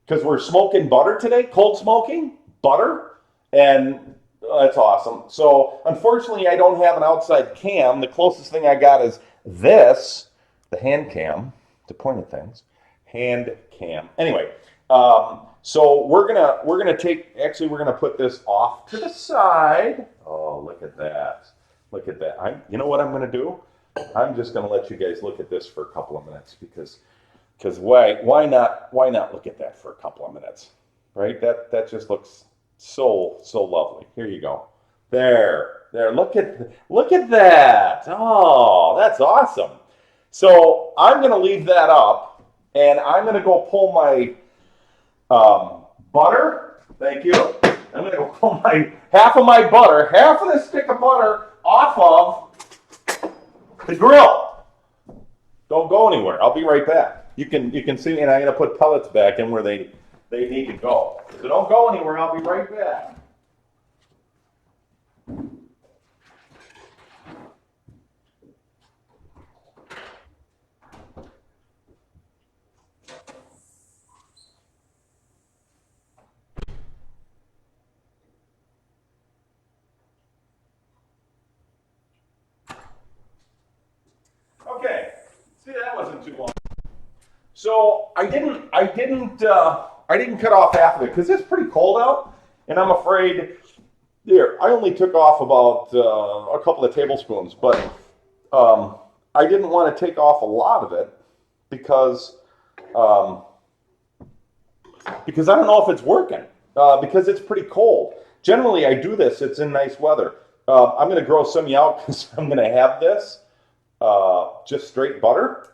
because we're smoking butter today, cold smoking butter, and that's awesome. So unfortunately, I don't have an outside cam. The closest thing I got is this, the hand cam, to point at things, hand cam. Anyway, so we're gonna put this off to the side. Oh, look at that! Look at that! You know what I'm gonna do? I'm just going to let you guys look at this for a couple of minutes because why not look at that for a couple of minutes, right? That just looks so lovely. Here you go. There. Look at that. Oh, that's awesome. So I'm going to leave that up and I'm going to go pull my butter. Thank you. I'm going to go pull half of the stick of butter off of the grill. Don't go anywhere. I'll be right back. You can see me, and I'm going to put pellets back in where they need to go. So don't go anywhere. I'll be right back. Okay. See, that wasn't too long. So I didn't cut off half of it because it's pretty cold out, and I'm afraid. There, I only took off about a couple of tablespoons, but I didn't want to take off a lot of it because I don't know if it's working because it's pretty cold. Generally, I do this. It's in nice weather. I'm going to grow some of you out because I'm going to have this just straight butter.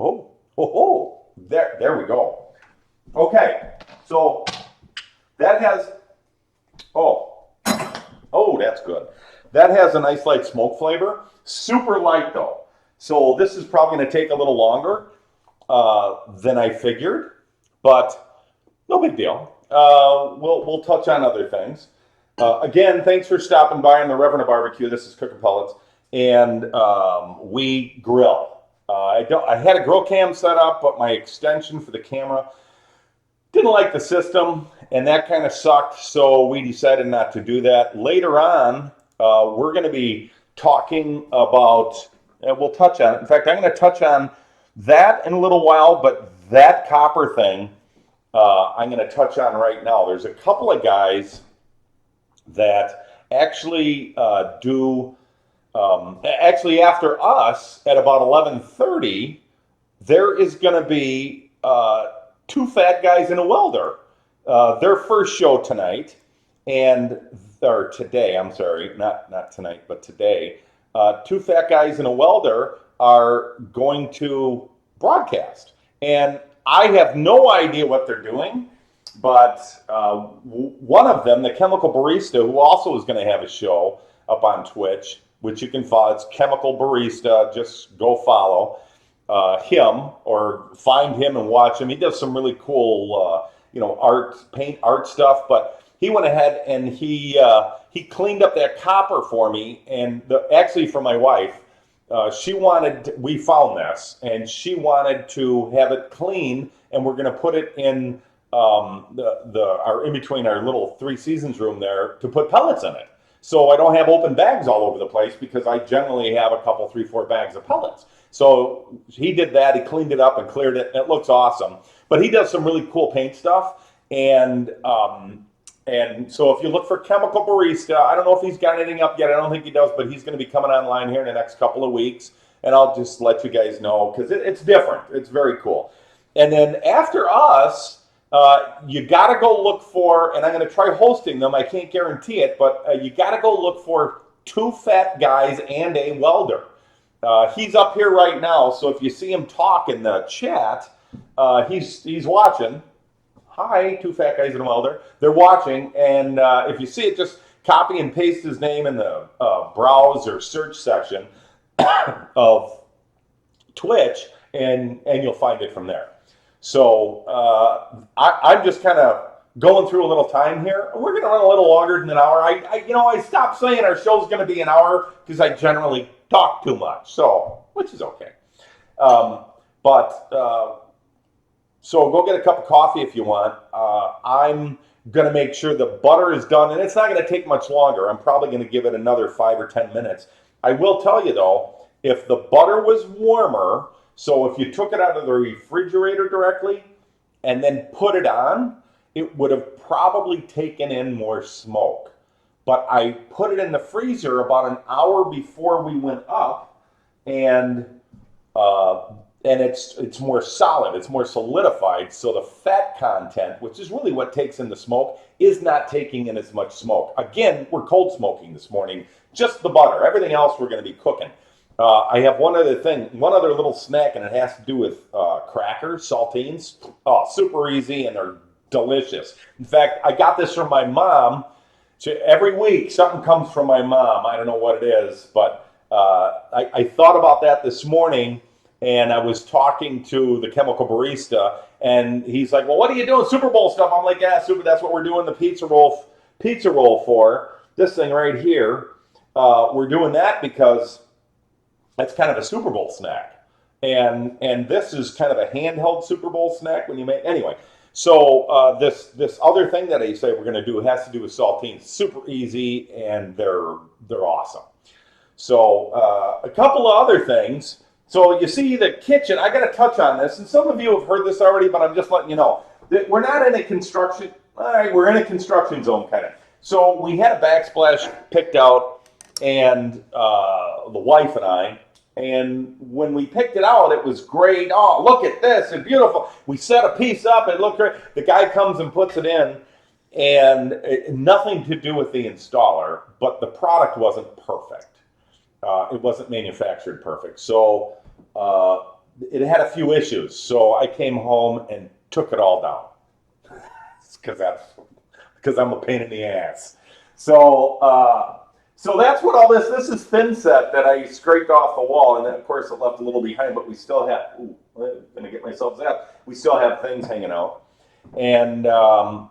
Oh, there we go. Okay, so that has, that's good. That has a nice light smoke flavor. Super light though. So this is probably going to take a little longer than I figured, but no big deal. We'll touch on other things. Again, thanks for stopping by on the Reverend Barbecue. This is Cooking Pellets, and we grill. I had a grill cam set up, but my extension for the camera didn't like the system, and that kind of sucked, so we decided not to do that. Later on, we're going to be talking about, and we'll touch on it. In fact, I'm going to touch on that in a little while, but that copper thing, I'm going to touch on right now. There's a couple of guys that actually actually after us at about 11:30, there is going to be two fat guys and a welder. Their first show tonight, or today, I'm sorry, not tonight, but today. Two Fat Guys and a Welder are going to broadcast. And I have no idea what they're doing, but one of them, the Chemical Barista, who also is going to have a show up on Twitch, which you can follow. It's Chemical Barista. Just go follow him or find him and watch him. He does some really cool, paint art stuff. But he went ahead and he cleaned up that copper for me, and actually for my wife. We found this, and she wanted to have it clean, and we're going to put it in our in between our little Three Seasons room there to put pellets in it. So I don't have open bags all over the place because I generally have a couple, 3, 4 bags of pellets. So he did that. He cleaned it up and cleared it. It looks awesome. But he does some really cool paint stuff. And so if you look for Chemical Barista, I don't know if he's got anything up yet. I don't think he does, but he's going to be coming online here in the next couple of weeks. And I'll just let you guys know because it's different. It's very cool. And then after us, you got to go look for, and I'm going to try hosting them. I can't guarantee it, but you got to go look for Two Fat Guys and a Welder. He's up here right now, so if you see him talk in the chat, he's watching. Hi, Two Fat Guys and a Welder. They're watching, and if you see it, just copy and paste his name in the browse or search section of Twitch, and you'll find it from there. So I'm just kind of going through a little time here. We're going to run a little longer than an hour. I stopped saying our show's going to be an hour because I generally talk too much, which is okay. So go get a cup of coffee if you want. I'm going to make sure the butter is done, and it's not going to take much longer. I'm probably going to give it another 5 or 10 minutes. I will tell you, though, if the butter was warmer, so if you took it out of the refrigerator directly and then put it on, it would have probably taken in more smoke. But I put it in the freezer about an hour before we went up, and it's more solid, it's more solidified, so the fat content, which is really what takes in the smoke, is not taking in as much smoke. Again, we're cold smoking this morning, just the butter. Everything else we're going to be cooking. I have one other little snack, and it has to do with crackers, saltines. Oh, super easy, and they're delicious. In fact, I got this from my mom. Every week, something comes from my mom. I don't know what it is, but I thought about that this morning, and I was talking to the Chemical Barista, and he's like, well, what are you doing? Super Bowl stuff. I'm like, yeah, that's what we're doing the pizza roll for. This thing right here. We're doing that because that's kind of a Super Bowl snack. And this is kind of a handheld Super Bowl snack when you make, anyway. So this other thing that I say we're going to do has to do with saltines. Super easy, and they're awesome. So a couple of other things. So you see the kitchen. I got to touch on this, and some of you have heard this already, but I'm just letting you know that we're not in a construction. All right, we're in a construction zone kind of. So we had a backsplash picked out, and the wife and I. And when we picked it out, it was great. Oh, look at this. It's beautiful. We set a piece up. It looked great. The guy comes and puts it in, and nothing to do with the installer, but the product wasn't perfect. It wasn't manufactured perfect. So it had a few issues. So I came home and took it all down because I'm a pain in the ass. So that's what all this is thin set that I scraped off the wall, and then of course it left a little behind, but we still have, I'm gonna get myself zapped. We still have things hanging out. And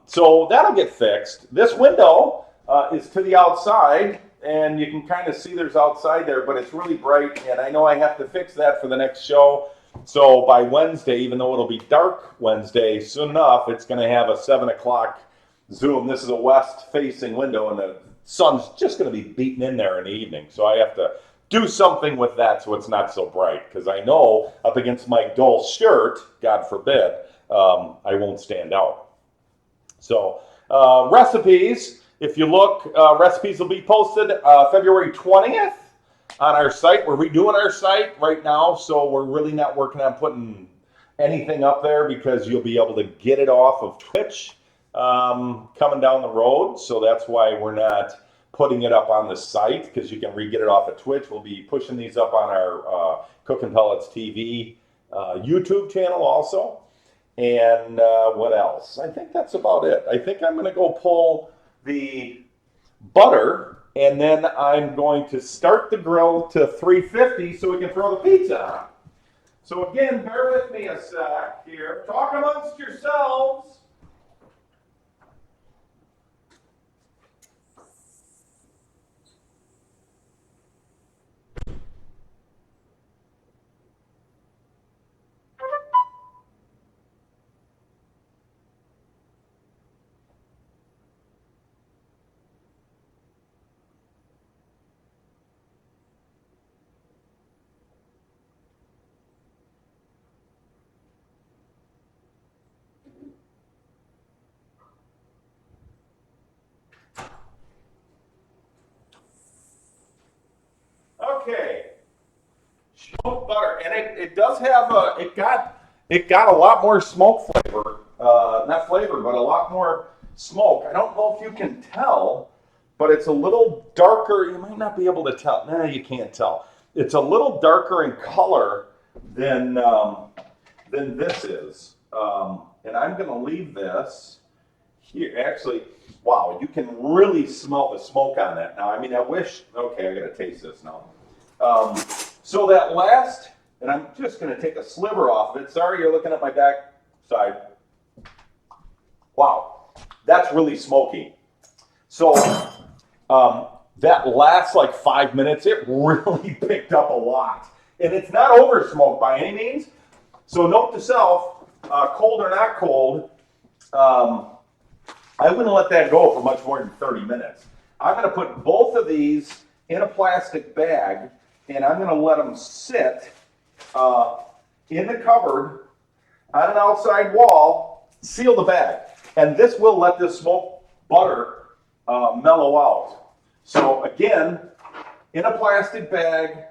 so that'll get fixed. This window is to the outside, and you can kind of see there's outside there, but it's really bright, and I know I have to fix that for the next show. So by Wednesday, even though it'll be dark Wednesday, soon enough, it's gonna have a 7 o'clock zoom. This is a west-facing window, and the sun's just going to be beaten in there in the evening. So I have to do something with that so it's not so bright, because I know up against my dull shirt, God forbid, I won't stand out. So recipes, if you look, recipes will be posted February 20th on our site. We're redoing our site right now, so we're really not working on putting anything up there because you'll be able to get it off of Twitch coming down the road. So that's why we're not putting it up on the site because you can re-get it off of Twitch. We'll be pushing these up on our Cooking Pellets TV YouTube channel also. And what else? I think that's about it. I think I'm going to go pull the butter, and then I'm going to start the grill to 350 so we can throw the pizza on. So again, bear with me a sec here. Talk amongst yourselves. Okay, smoked butter, and it does have it got a lot more smoke flavor, not flavor, but a lot more smoke. I don't know if you can tell, but it's a little darker. You might not be able to tell. Nah, you can't tell. It's a little darker in color than this is, and I'm going to leave this here. Actually, wow, you can really smell the smoke on that now. I mean, I wish. Okay, I got to taste this now. So that last, and I'm just going to take a sliver off of it. Sorry, you're looking at my back side. Wow, that's really smoky. So that last like 5 minutes, it really picked up a lot. And it's not over smoked by any means. So note to self, cold or not cold, I wouldn't let that go for much more than 30 minutes. I'm going to put both of these in a plastic bag, and I'm going to let them sit in the cupboard on an outside wall, seal the bag. And this will let this smoked butter mellow out. So again, in a plastic bag,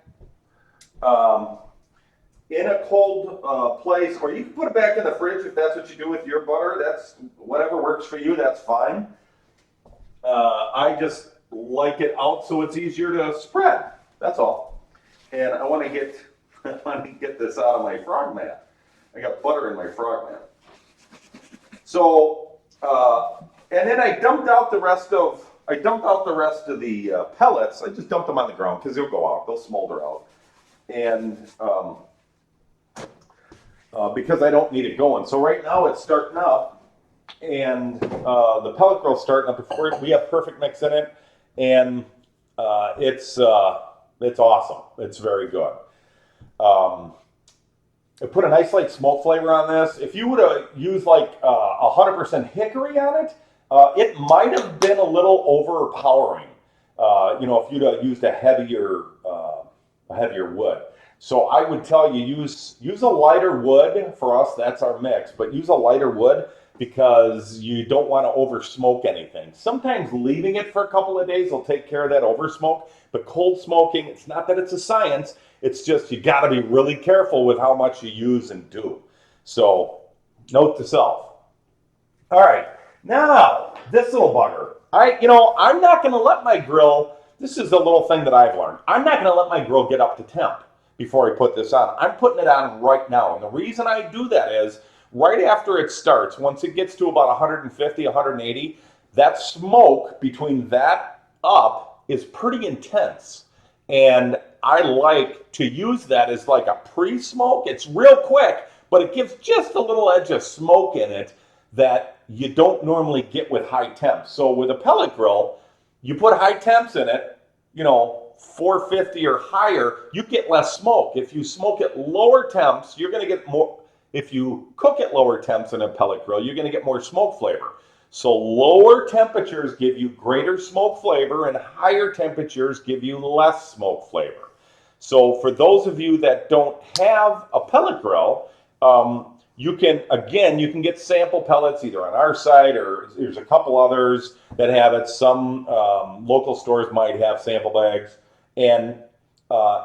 in a cold place, or you can put it back in the fridge if that's what you do with your butter. That's whatever works for you, that's fine. I just like it out so it's easier to spread. That's all. And I want to get this out of my frog mat. I got butter in my frog mat. So, and then I dumped out the rest of the pellets. I just dumped them on the ground because they'll go out. They'll smolder out. And because I don't need it going. So right now it's starting up, and the pellet grill's starting up before we have perfect mix in it, and it's awesome. It's very good. I put a nice light smoke flavor on this. If you would have used like 100% hickory on it, it might have been a little overpowering. If you'd have used a heavier wood. So I would tell you use a lighter wood. For us, that's our mix, but use a lighter wood because you don't want to over smoke anything. Sometimes leaving it for a couple of days will take care of that over smoke, but cold smoking, it's not that it's a science, it's just you got to be really careful with how much you use and do. So note to self. All right, now this little bugger. I'm not going to let my grill, this is a little thing that I've learned. I'm not going to let my grill get up to temp before I put this on. I'm putting it on right now. And the reason I do that is right after it starts, once it gets to about 150, 180, that smoke between that up is pretty intense. And I like to use that as like a pre-smoke. It's real quick, but it gives just a little edge of smoke in it that you don't normally get with high temps. So with a pellet grill, you put high temps in it, 450 or higher, you get less smoke. If you smoke at lower temps, you're going to get more. If you cook at lower temps in a pellet grill, you're going to get more smoke flavor. So lower temperatures give you greater smoke flavor, and higher temperatures give you less smoke flavor. So for those of you that don't have a pellet grill, you can get sample pellets either on our site or there's a couple others that have it. Some local stores might have sample bags. And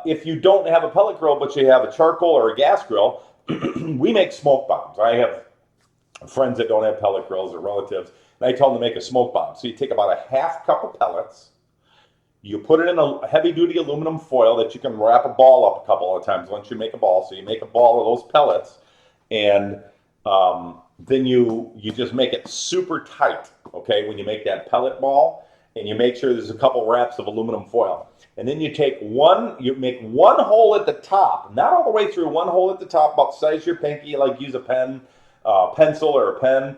if you don't have a pellet grill, but you have a charcoal or a gas grill, we make smoke bombs. I have friends that don't have pellet grills or relatives, and I tell them to make a smoke bomb. So you take about a half cup of pellets, You put it in a heavy-duty aluminum foil that you can wrap a ball up a couple of times once you make a ball. So you make a ball of those pellets, and then you just make it super tight, okay, when you make that pellet ball, and you make sure there's a couple wraps of aluminum foil. And then you make one hole at the top, not all the way through, one hole at the top, about the size of your pinky, like use a pencil or a pen,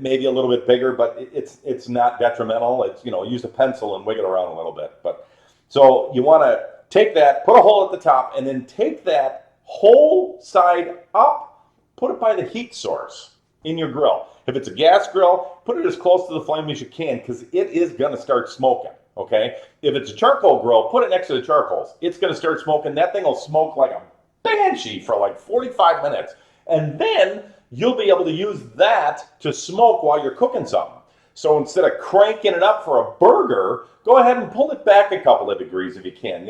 maybe a little bit bigger, but it's not detrimental. It's, use a pencil and wiggle around a little bit. But so you want to take that, put a hole at the top, and then take that whole side up, put it by the heat source in your grill. If it's a gas grill, put it as close to the flame as you can, because it is going to start smoking. Okay, if it's a charcoal grill, put it next to the charcoals. It's going to start smoking. That thing will smoke like a banshee for like 45 minutes. And then you'll be able to use that to smoke while you're cooking something. So instead of cranking it up for a burger, go ahead and pull it back a couple of degrees if you can.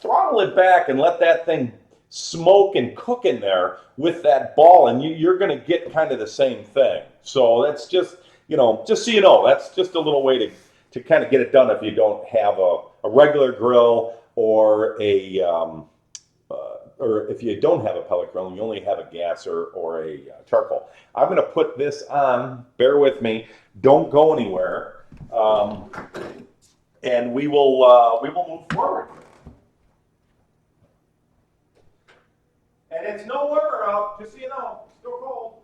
Throttle it back and let that thing smoke and cook in there with that ball, and you're going to get kind of the same thing. So that's just so you know, that's just a little way to kind of get it done if you don't have a regular grill or or if you don't have a pellet grill and you only have a gas or a charcoal. I'm going to put this on. Bear with me. Don't go anywhere, and we will move forward. And it's no warmer out, just so you know. It's still cold.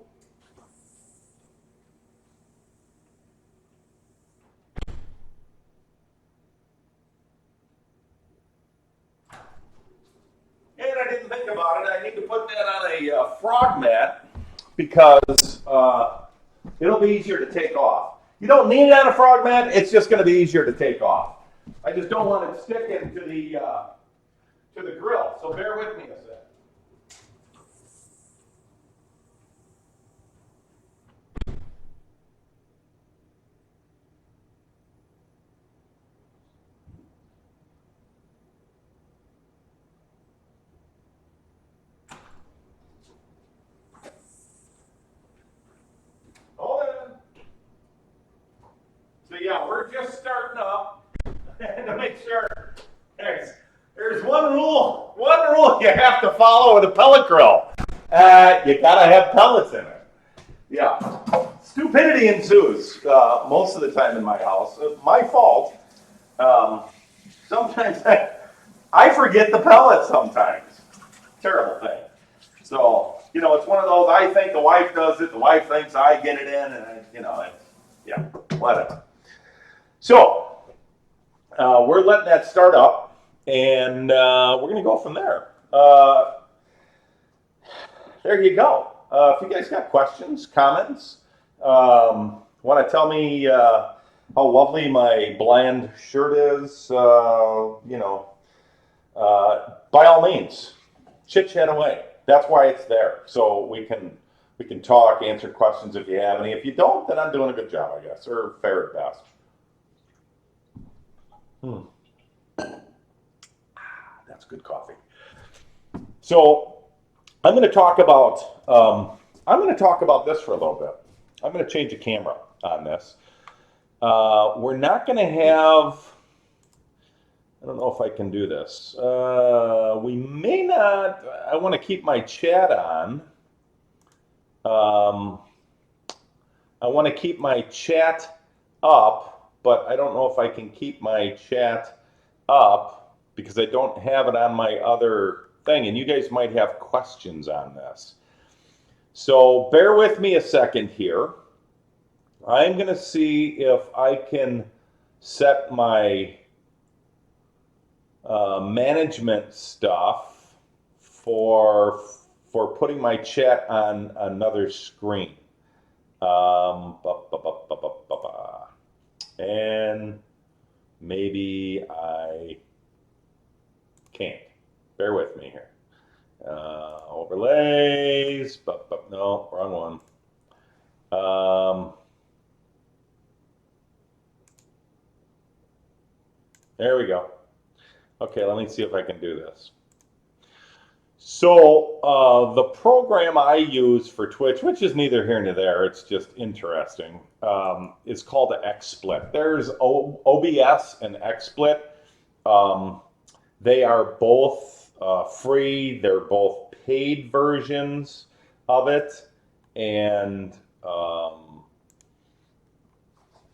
And I didn't think about it. I need to put that on a frog mat because it'll be easier to take off. You don't need it on a frog mat. It's just going to be easier to take off. I just don't want it sticking to the grill. So bear with me a second. Yeah, we're just starting up, and to make sure there's one rule you have to follow with a pellet grill. You gotta have pellets in it. Yeah, stupidity ensues most of the time in my house. My fault. Sometimes I forget the pellets. Sometimes, terrible thing. So it's one of those. I think the wife does it. The wife thinks I get it in, and whatever. So, we're letting that start up, and we're going to go from there. There you go. If you guys got questions, comments, want to tell me how lovely my bland shirt is, by all means, chit-chat away. That's why it's there, so we can talk, answer questions if you have any. If you don't, then I'm doing a good job, I guess, or fair at best. That's good coffee. So I'm going to talk about this for a little bit. I'm going to change the camera on this. We're not going to have. I don't know if I can do this. We may not. I want to keep my chat on. I want to keep my chat up. But I don't know if I can keep my chat up because I don't have it on my other thing. And you guys might have questions on this. So bear with me a second here. I'm going to see if I can set my management stuff for putting my chat on another screen. And maybe I can't. Bear with me here. Overlays, no, wrong one. There we go. Okay, let me see if I can do this. So the program I use for Twitch, which is neither here nor there, it's just interesting, is called XSplit. There's OBS and XSplit. They are both free. They're both paid versions of it, and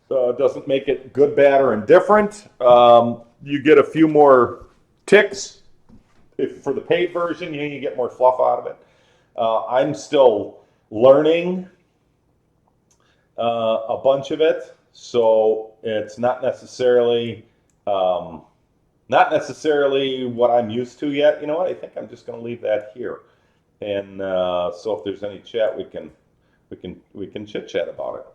doesn't make it good, bad, or indifferent. You get a few more ticks for the paid version. You get more fluff out of it. I'm still learning a bunch of it, so it's not necessarily what I'm used to yet. You know what? I think I'm just going to leave that here, and so if there's any chat, we can chit chat about it.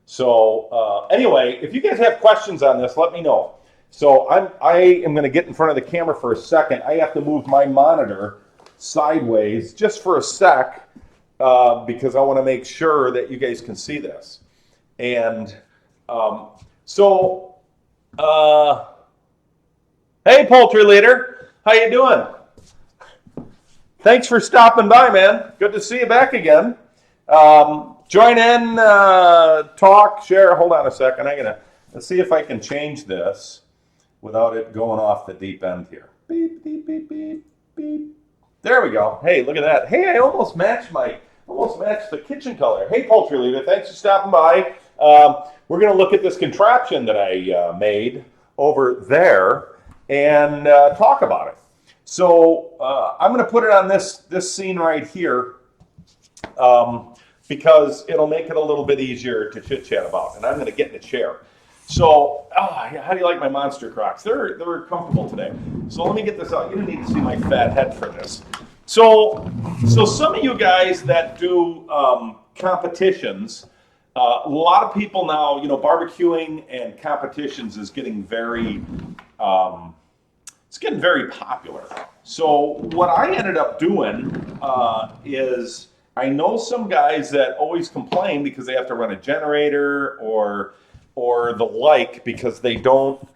So anyway, if you guys have questions on this, let me know. So I am going to get in front of the camera for a second. I have to move my monitor sideways just for a sec because I want to make sure that you guys can see this. And hey, Poultry Leader, how you doing? Thanks for stopping by, man. Good to see you back again. Join in, talk, share. Hold on a second. Let's see if I can change this without it going off the deep end here. Beep, beep, beep, beep, beep. There we go. Hey, look at that. Hey, I almost matched the kitchen color. Hey, Poultry Leader, thanks for stopping by. We're going to look at this contraption that I made over there and talk about it. So I'm going to put it on this scene right here because it'll make it a little bit easier to chit-chat about. And I'm going to get in a chair. So, how do you like my Monster Crocs? They're comfortable today. So let me get this out. You don't need to see my fat head for this. So some of you guys that do competitions, a lot of people now, barbecuing and competitions is getting very popular. So what I ended up doing is I know some guys that always complain because they have to run a generator or the like because they just don't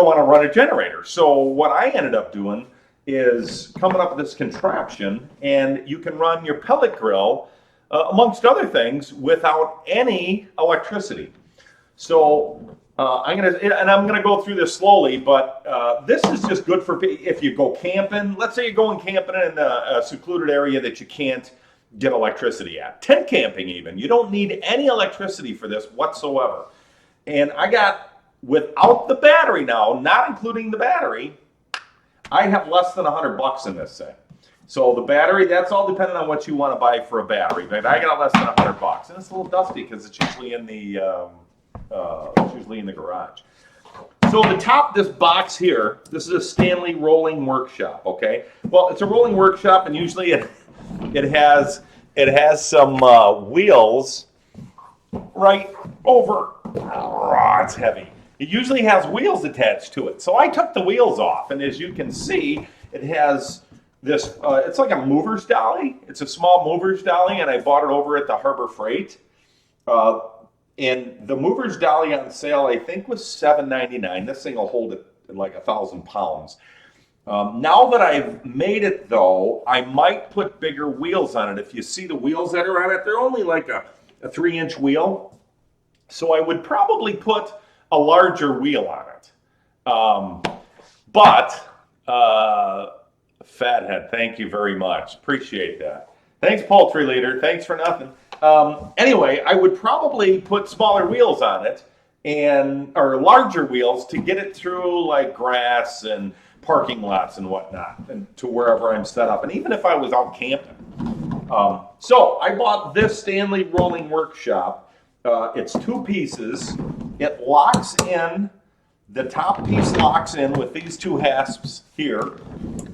want to run a generator. So what I ended up doing is coming up with this contraption, and you can run your pellet grill, amongst other things, without any electricity. So I'm gonna go through this slowly, but this is just good for if you go camping. Let's say you're going camping in a secluded area that you can't get electricity at. Tent camping even. You don't need any electricity for this whatsoever. And I got, without the battery now, not including the battery, I have less than $100 in this thing. So the battery, that's all dependent on what you want to buy for a battery. But I got less than $100, and it's a little dusty because it's usually in the garage. So the top, this box here, this is a Stanley rolling workshop. Okay. Well, it's a rolling workshop, and usually it has some wheels right over. Oh, it's heavy. It usually has wheels attached to it. So I took the wheels off, and as you can see, it has this. It's like a mover's dolly. It's a small mover's dolly, and I bought it over at the Harbor Freight. And the mover's dolly on sale, I think, was $7.99. This thing will hold it like 1,000 pounds. Now that I've made it, though, I might put bigger wheels on it. If you see the wheels that are on it, they're only like a 3-inch wheel. So I would probably put a larger wheel on it. Fathead, thank you very much. Appreciate that. Thanks, Poultry Leader. Thanks for nothing. Anyway, I would probably put smaller wheels on it or larger wheels to get it through like grass and parking lots and whatnot, and to wherever I'm set up, and even if I was out camping. So I bought this Stanley rolling workshop. It's 2 pieces. It locks in. The top piece locks in with these 2 hasps here,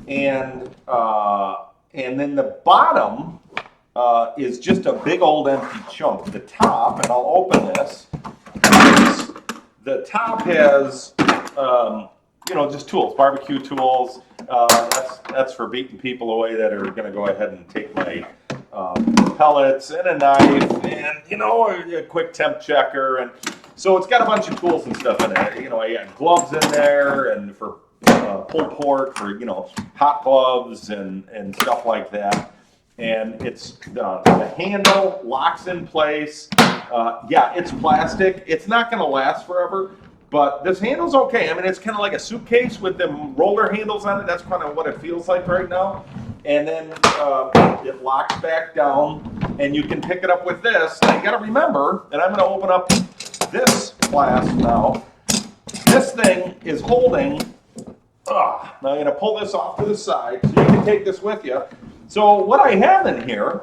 and then the bottom is just a big old empty chunk. The top, and I'll open this. The top has just tools, barbecue tools. That's for beating people away that are going to go ahead and take my pellets, and a knife, and a quick temp checker, and so it's got a bunch of tools and stuff in it. I got gloves in there, and for pulled pork, for hot gloves and stuff like that. And it's the handle locks in place. Yeah, it's plastic. It's not going to last forever, but this handle's okay. I mean, it's kind of like a suitcase with them roller handles on it. That's kind of what it feels like right now. And then it locks back down, and you can pick it up with this. Now, you got to remember, and I'm going to open up this flask now. This thing is holding. Now I'm going to pull this off to the side so you can take this with you. So what I have in here,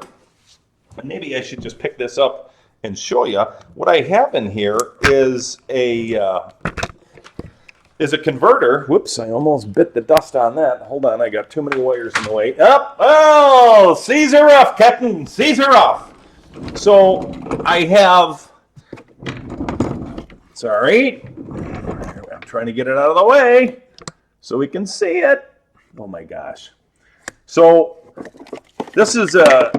and maybe I should just pick this up and show you. What I have in here is a converter. Whoops, I almost bit the dust on that. Hold on, I got too many wires in the way. Up! Oh, Caesar off, Captain, Caesar off. So I have, sorry, I'm trying to get it out of the way so we can see it. Oh my gosh. So this is a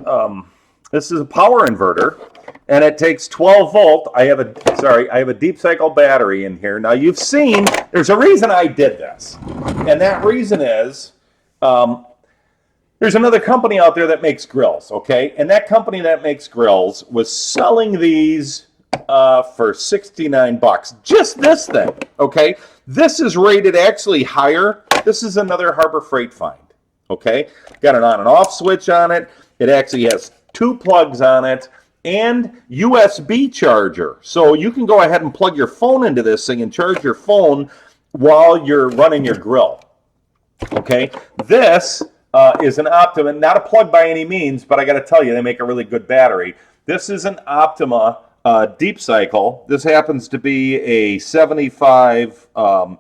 power inverter, and it takes 12 volt. I have a deep cycle battery in here. Now you've seen, there's a reason I did this, and that reason is there's another company out there that makes grills, okay? And that company that makes grills was selling these for $69. Just this thing, okay? This is rated actually higher. This is another Harbor Freight find, okay? Got an on and off switch on it. It actually has 2 plugs on it and USB charger. So you can go ahead and plug your phone into this thing and charge your phone while you're running your grill, okay? This is an Optima, not a plug by any means, but I got to tell you, they make a really good battery. This is an Optima deep cycle. This happens to be a 75,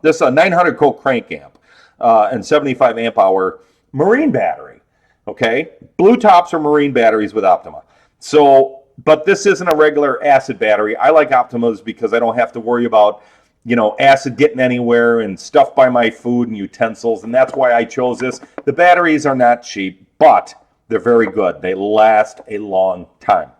this is a 900 volt crank amp and 75 amp hour marine battery. Okay, blue tops are marine batteries with Optima. So, but this isn't a regular acid battery. I like Optimas because I don't have to worry about, you know, acid getting anywhere and stuff by my food and utensils, and that's why I chose this. The batteries are not cheap, but they're very good. They last a long time.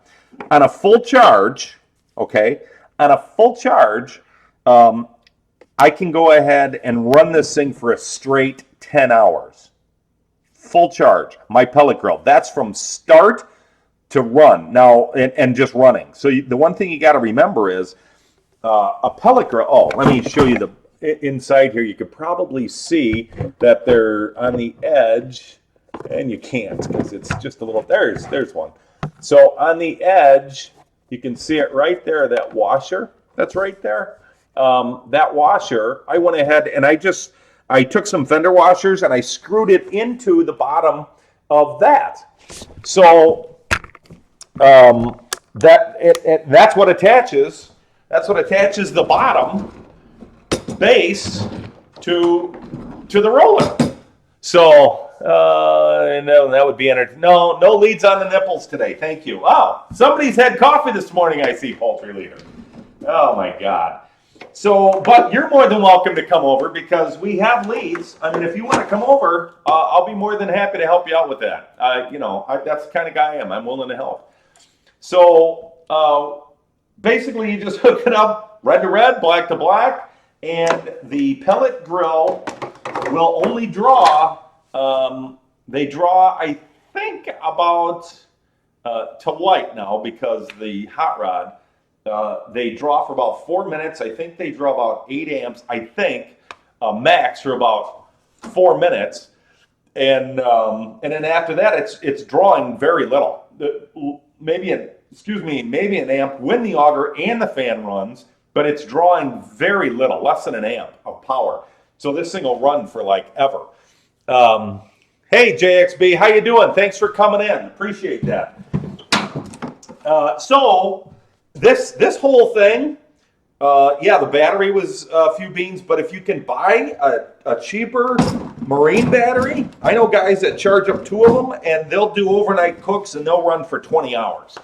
On a full charge, okay, on a full charge, I can go ahead and run this thing for a straight 10 hours. Full charge, my pellet grill. That's from start to run now, and just running. So the one thing you got to remember is a pellet grill. Oh, let me show you the inside here. You could probably see that they're on the edge, and you can't because it's just a little. There's one. So on the edge, you can see it right there. That washer, that's right there. That washer, I went ahead and I took some fender washers and I screwed it into the bottom of that. So that's what attaches. That's what attaches the bottom base to the roller. So no, that would be no leads on the nipples today. Thank you. Oh, somebody's had coffee this morning. I see, poultry leader. Oh my God. So, but you're more than welcome to come over because we have leads. I mean, if you want to come over, I'll be more than happy to help you out with that. That's the kind of guy I am. I'm willing to help. So, basically, you just hook it up red to red, black to black, and the pellet grill will only draw. They draw, I think, about to light now because the hot rod. They draw for about 4 minutes. I think they draw about 8 amps. I think max for about 4 minutes, and then after that, it's drawing very little. Maybe an amp when the auger and the fan runs, but it's drawing very little, less than an amp of power. So this thing will run for like ever. Hey JXB, how you doing? Thanks for coming in. Appreciate that. So. This whole thing, the battery was a few beans, but if you can buy a cheaper marine battery, I know guys that charge up 2 of them, and they'll do overnight cooks, and they'll run for 20 hours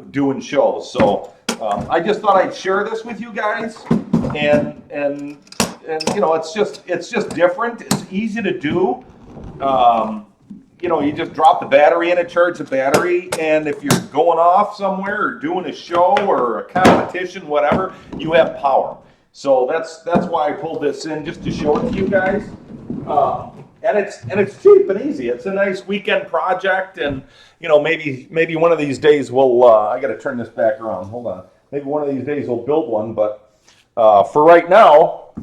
doing shows. So I just thought I'd share this with you guys, and you know, it's just different. It's easy to do. You just drop the battery in and charge the battery, and if you're going off somewhere or doing a show or a competition, whatever, you have power. So that's why I pulled this in, just to show it to you guys. and it's cheap and easy. It's a nice weekend project, and maybe one of these days we'll. I got to turn this back around. Hold on. Maybe one of these days we'll build one, but for right now,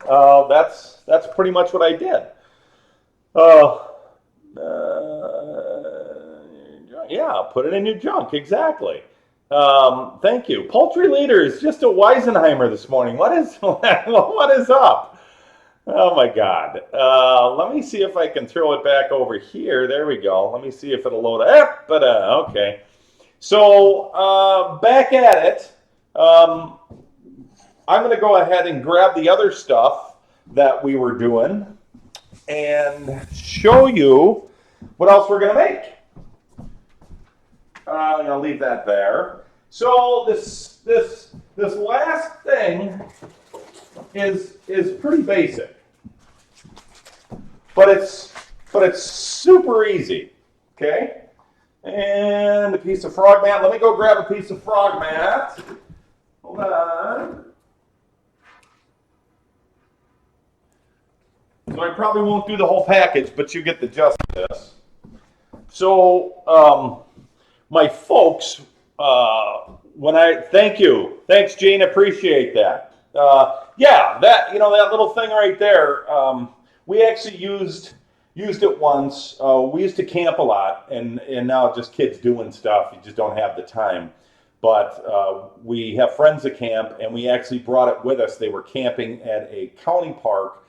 that's pretty much what I did. Yeah, put it in your junk. Exactly. Thank you. Poultry Leader is just a Weisenheimer this morning. What is up? Oh my God. Let me see if I can throw it back over here. There we go. Let me see if it'll load up. Okay. So back at it. I'm going to go ahead and grab the other stuff that we were doing and show you what else we're going to make. I'm going to leave that there. So this last thing is pretty basic, but it's super easy. Okay, and a piece of frog mat. Let me go grab a piece of frog mat. Hold on. So I probably won't do the whole package, but you get the gist of this. So my folks, thanks Gene, appreciate that. Yeah, that little thing right there. We actually used it once. We used to camp a lot, and now just kids doing stuff. You just don't have the time. But we have friends that camp, and we actually brought it with us. They were camping at a county park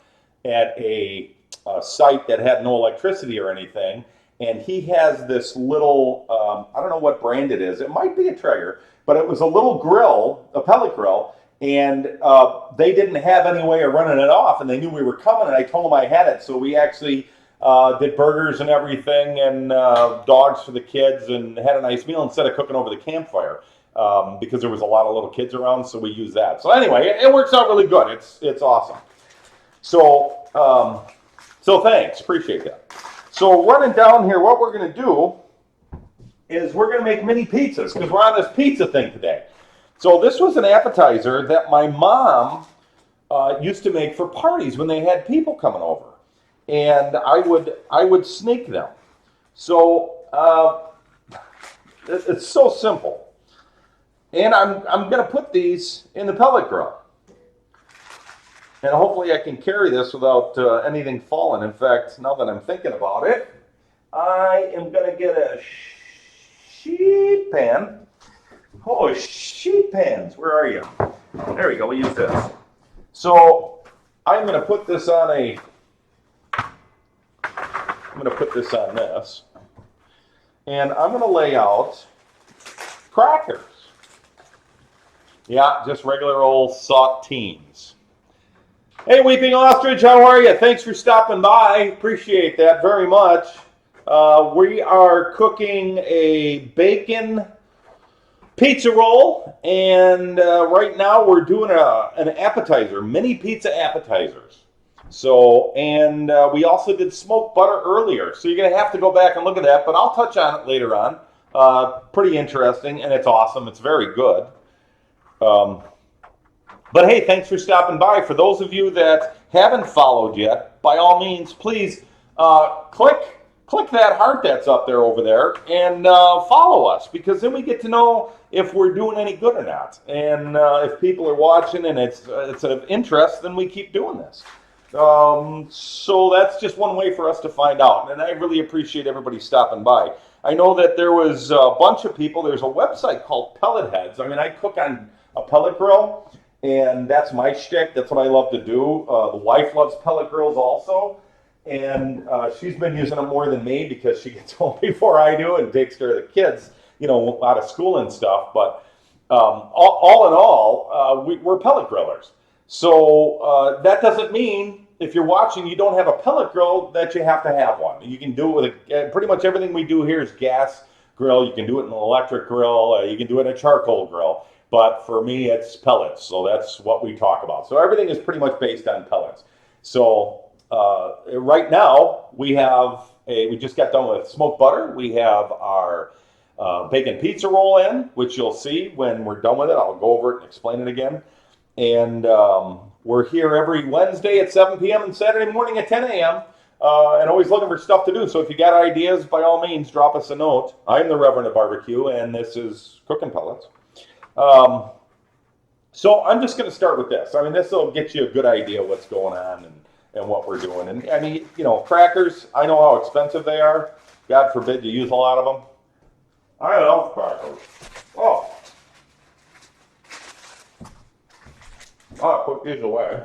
at a site that had no electricity or anything. And he has this little, I don't know what brand it is. It might be a Traeger, but it was a little grill, a pellet grill, and they didn't have any way of running it off, and they knew we were coming, and I told them I had it. So we actually did burgers and everything, and dogs for the kids, and had a nice meal instead of cooking over the campfire, because there was a lot of little kids around, so we used that. So anyway, it works out really good. It's awesome. So thanks, appreciate that. So running down here, what we're going to do is we're going to make mini pizzas, because we're on this pizza thing today. So this was an appetizer that my mom used to make for parties when they had people coming over, and I would sneak them. So it's so simple, and I'm going to put these in the pellet grill. And hopefully I can carry this without anything falling. In fact, now that I'm thinking about it, I am going to get a sheet pan. Oh, sheet pans. Where are you? There we go. We use this. So I'm going to put this on this. And I'm going to lay out crackers. Yeah, just regular old saltines. Hey, Weeping Ostrich, how are you? Thanks for stopping by. Appreciate that very much. We are cooking a bacon pizza roll, and right now we're doing an appetizer, mini pizza appetizers. So, and we also did smoked butter earlier, so you're going to have to go back and look at that, but I'll touch on it later on. Pretty interesting, and it's awesome. It's very good. But hey, thanks for stopping by. For those of you that haven't followed yet, by all means, please click that heart that's up there over there and follow us, because then we get to know if we're doing any good or not. And if people are watching and it's of interest, then we keep doing this. So that's just one way for us to find out. And I really appreciate everybody stopping by. I know that there was a bunch of people. There's a website called Pellet Heads. I mean, I cook on a pellet grill, and that's my shtick. That's what I love to do. The wife loves pellet grills also, and she's been using them more than me because she gets home before I do and takes care of the kids, out of school and stuff. But all in all, we're pellet grillers. So that doesn't mean if you're watching, you don't have a pellet grill, that you have to have one. You can do it with pretty much everything we do here is gas grill. You can do it in an electric grill. You can do it in a charcoal grill. But for me, it's pellets, so that's what we talk about. So everything is pretty much based on pellets. So right now, we just got done with smoked butter. We have our bacon pizza roll in, which you'll see when we're done with it. I'll go over it and explain it again. And we're here every Wednesday at 7 p.m. and Saturday morning at 10 a.m. and always looking for stuff to do. So if you got ideas, by all means, drop us a note. I'm the Reverend of Barbecue, and this is Cooking Pellets. So I'm just going to start with this. I mean, this will get you a good idea of what's going on and what we're doing. And I mean, you know, crackers, I know how expensive they are. God forbid you use a lot of them. I love crackers. Oh. I'll put these away.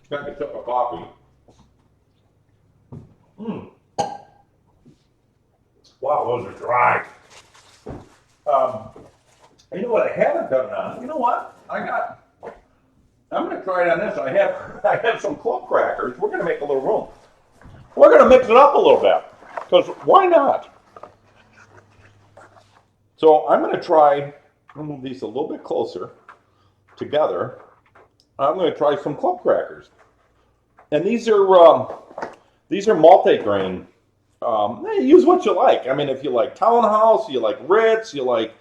Take a sip of coffee. Wow, those are dry. You know what I haven't done now? You know what? I'm going to try it on this. I have some club crackers. We're going to make a little room. We're going to mix it up a little bit. Because why not? So I'm going to try, I'll move these a little bit closer together. I'm going to try some club crackers. And these are multi-grain. Use what you like. I mean, if you like Townhouse, you like Ritz, you like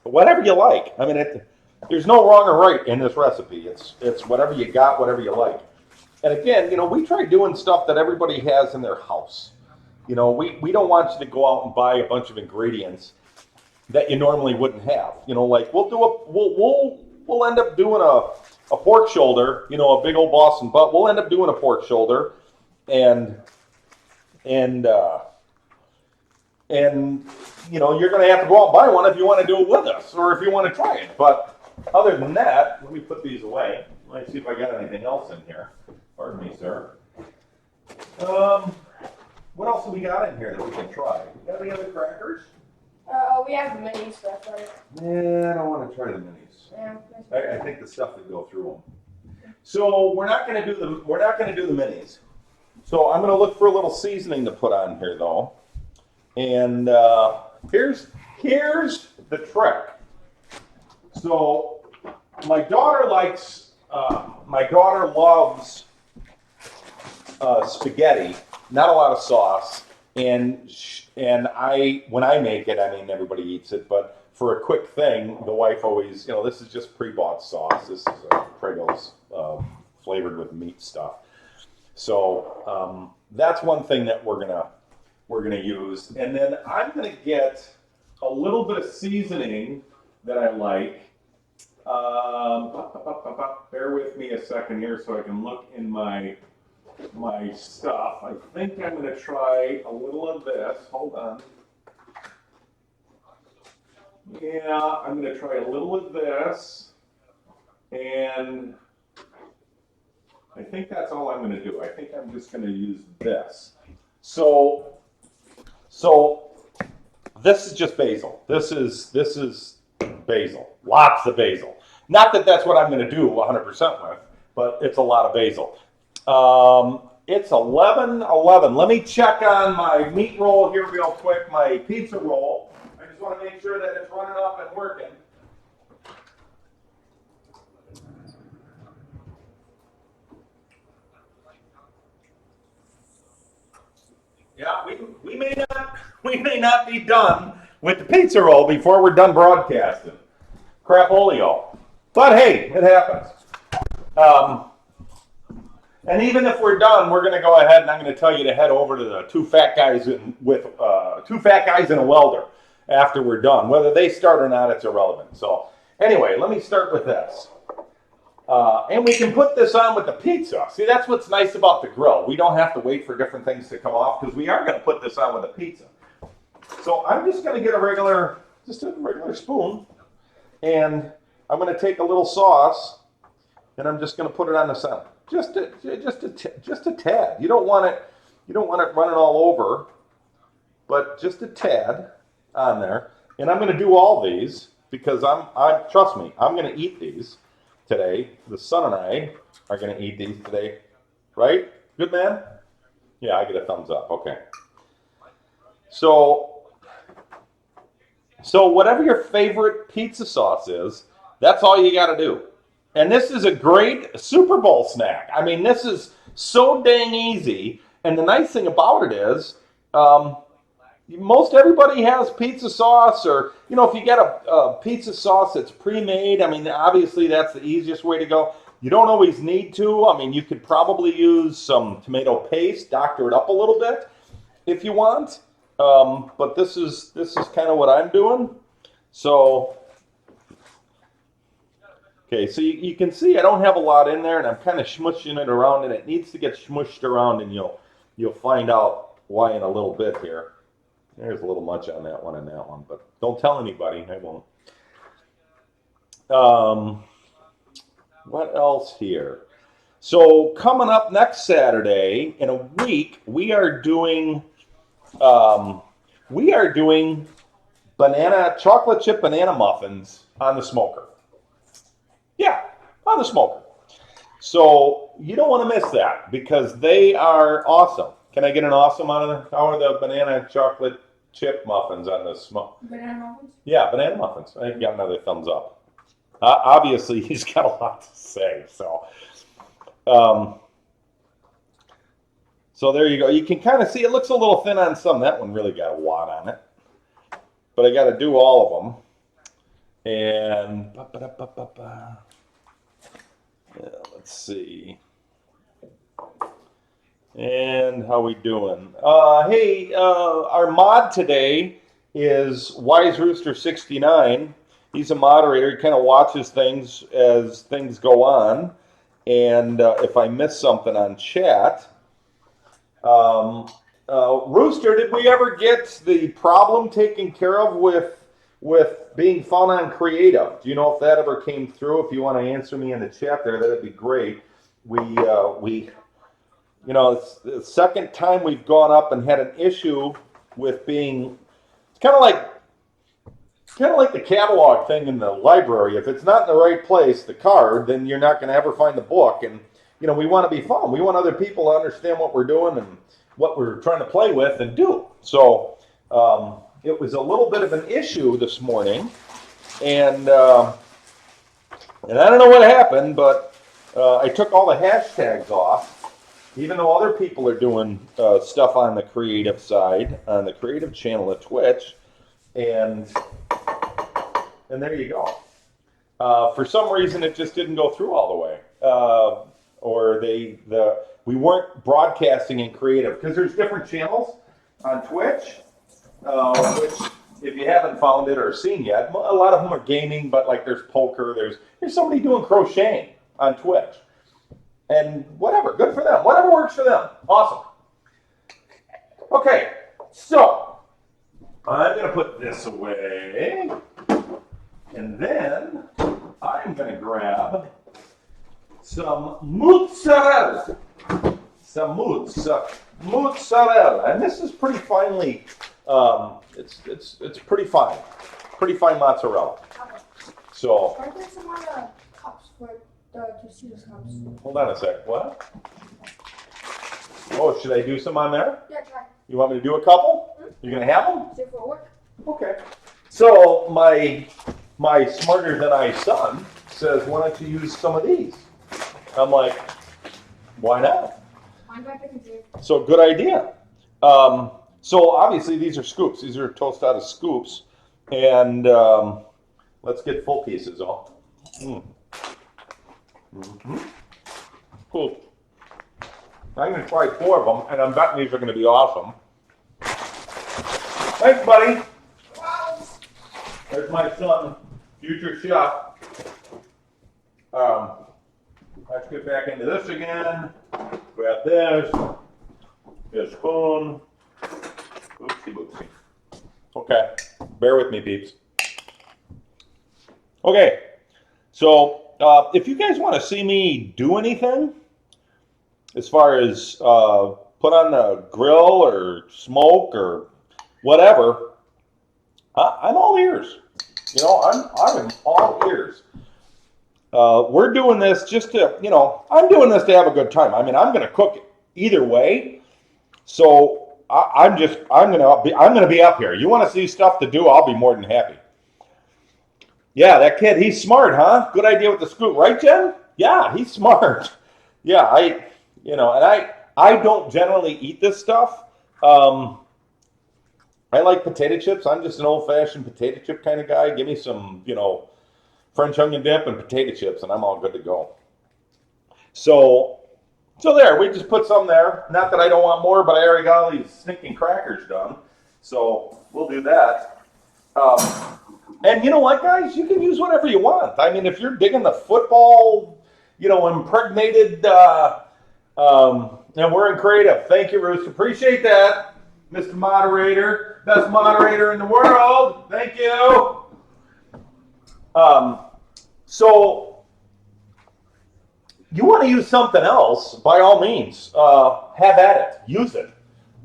whatever you like. I mean, there's no wrong or right in this recipe. It's whatever you got, whatever you like. And again, you know, we try doing stuff that everybody has in their house. You know, we don't want you to go out and buy a bunch of ingredients that you normally wouldn't have. You know, like we'll end up doing a pork shoulder, you know, a big old Boston butt. We'll end up doing a pork shoulder and you know, you're going to have to go out and buy one if you want to do it with us or if you want to try it. But other than that, let me put these away. Let me see if I got anything else in here. Pardon me, sir. What else have we got in here that we can try? We got any other crackers? We have mini stuff, right? Yeah, I don't want to try the minis. Yeah. I think the stuff that go through them. So we're not going to do the minis. So I'm going to look for a little seasoning to put on here, though. And here's the trick. So my daughter loves spaghetti, not a lot of sauce, and when I make it, I mean everybody eats it, but for a quick thing, the wife always, you know, this is just pre-bought sauce. This is Pragos flavored with meat stuff. So that's one thing that we're gonna use, and then I'm gonna get a little bit of seasoning that I like. Bear with me a second here so I can look in my stuff. I think I'm gonna try a little of this. Hold on. Yeah, I'm gonna try a little of this, and I think that's all I'm going to do. I think I'm just going to use this. So this is just basil. This is basil. Lots of basil. Not that that's what I'm going to do 100% with, but it's a lot of basil. It's 11:11. Let me check on my meat roll here real quick, my pizza roll. I just want to make sure that it's running up and working. Yeah, we may not be done with the pizza roll before we're done broadcasting. Crapolio. But hey, it happens. And even if we're done, we're going to go ahead and I'm going to tell you to head over to the two fat guys and a welder after we're done. Whether they start or not, it's irrelevant. So anyway, let me start with this. And we can put this on with the pizza. See, that's what's nice about the grill. We don't have to wait for different things to come off because we are going to put this on with the pizza. So I'm just going to get a regular spoon, and I'm going to take a little sauce, and I'm just going to put it on the center. Just a tad. You don't want it running all over, but just a tad on there. And I'm going to do all these because trust me, I'm going to eat these today. The son and I are going to eat these today, right? Good man? Yeah, I get a thumbs up. Okay. So whatever your favorite pizza sauce is, that's all you got to do. And this is a great Super Bowl snack. I mean, this is so dang easy. And the nice thing about it is, most everybody has pizza sauce, or, you know, if you get a pizza sauce that's pre-made, I mean, obviously that's the easiest way to go. You don't always need to. I mean, you could probably use some tomato paste, doctor it up a little bit if you want. But this is kind of what I'm doing. So, okay, so you can see I don't have a lot in there, and I'm kind of smushing it around, and it needs to get smushed around, and you'll find out why in a little bit here. There's a little much on that one and that one, but don't tell anybody. I won't. What else here? So coming up next Saturday in a week, we are doing chocolate chip banana muffins on the smoker. Yeah, on the smoker. So you don't want to miss that because they are awesome. Can I get an awesome on it? How are the banana chocolate chip muffins on the smoke? Banana muffins? Yeah, banana muffins. I got another thumbs up. Obviously, he's got a lot to say. So there you go. You can kind of see it looks a little thin on some. That one really got a wad on it. But I got to do all of them. And yeah, let's see. And how we doing? Hey, our mod today is Wise Rooster 69. He's a moderator. He kind of watches things as things go on. And if I miss something on chat, Rooster, did we ever get the problem taken care of with being found on creative? Do you know if that ever came through? If you want to answer me in the chat there, that'd be great. It's the second time we've gone up and had an issue with being. It's kind of like the catalog thing in the library. If it's not in the right place, the card, then you're not going to ever find the book. And we want to be fun. We want other people to understand what we're doing and what we're trying to play with and do. So it was a little bit of an issue this morning, and I don't know what happened, but I took all the hashtags off, even though other people are doing stuff on the creative side, on the creative channel at Twitch, and there you go. For some reason, it just didn't go through all the way, or we weren't broadcasting in creative because there's different channels on Twitch, which if you haven't found it or seen yet, a lot of them are gaming, but like there's poker, there's somebody doing crocheting on Twitch, and whatever, good for them, whatever works for them, awesome. Okay, so I'm gonna put this away, and then I'm gonna grab some mozzarella. Mozzarella, and this is pretty finely. It's pretty fine mozzarella. So. Are there some other cups for the Tostitos cups? Hold on a sec. What? Oh, should I do some on there? Yeah, try. You want me to do a couple? You gonna have them? See if it'll work. Okay. So my smarter than I son says, why don't you use some of these? I'm like, why not? So good idea. So obviously these are scoops. These are tostada scoops, and let's get full pieces off. Cool. I'm going to try 4 of them, and I'm betting these are going to be awesome. Thanks, buddy. There's my son, future chef. Let's get back into this again. Grab this. Get a spoon. Oopsie boopsie. Okay. Bear with me, peeps. Okay. So, if you guys want to see me do anything, as far as put on the grill or smoke or whatever, I'm all ears. I'm all ears. We're doing this just to, I'm doing this to have a good time. I mean, I'm going to cook either way. So I'm going to be up here. You want to see stuff to do? I'll be more than happy. Yeah, that kid, he's smart, huh? Good idea with the scoop, right, Jen? Yeah, he's smart. Yeah, I don't generally eat this stuff. I like potato chips. I'm just an old-fashioned potato chip kind of guy. Give me some, French onion dip and potato chips, and I'm all good to go. So there, we just put some there. Not that I don't want more, but I already got all these stinking crackers done. So we'll do that. And you know what, guys? You can use whatever you want. I mean, if you're digging the football, impregnated, and we're in creative. Thank you, Roost. Appreciate that, Mr. Moderator. Best moderator in the world. Thank you. So you want to use something else, by all means, have at it. Use it.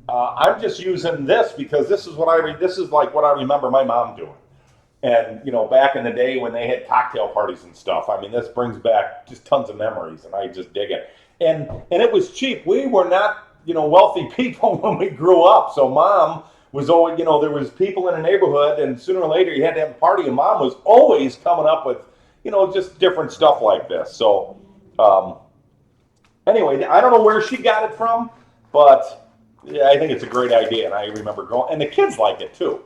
I'm just using this because this is like what I remember my mom doing. And, back in the day when they had cocktail parties and stuff, I mean, this brings back just tons of memories, and I just dig it. And it was cheap. We were not, wealthy people when we grew up. So Mom was always, there was people in the neighborhood, and sooner or later you had to have a party, and Mom was always coming up with, just different stuff like this. So, anyway, I don't know where she got it from, but yeah, I think it's a great idea, and I remember growing, and the kids like it too.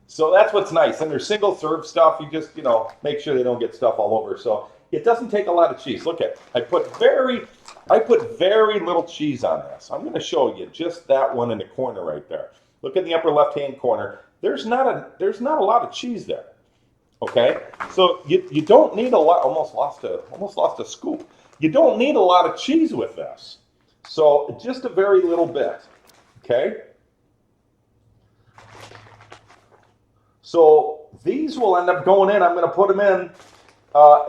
So that's what's nice. And there's single serve stuff. You just, make sure they don't get stuff all over. So it doesn't take a lot of cheese. Look at, I put very little cheese on this. I'm going to show you just that one in the corner right there. Look in the upper left-hand corner. There's not a lot of cheese there. Okay? So you don't need a lot. Almost lost a scoop. You don't need a lot of cheese with this. So just a very little bit. Okay? So these will end up going in. I'm going to put them in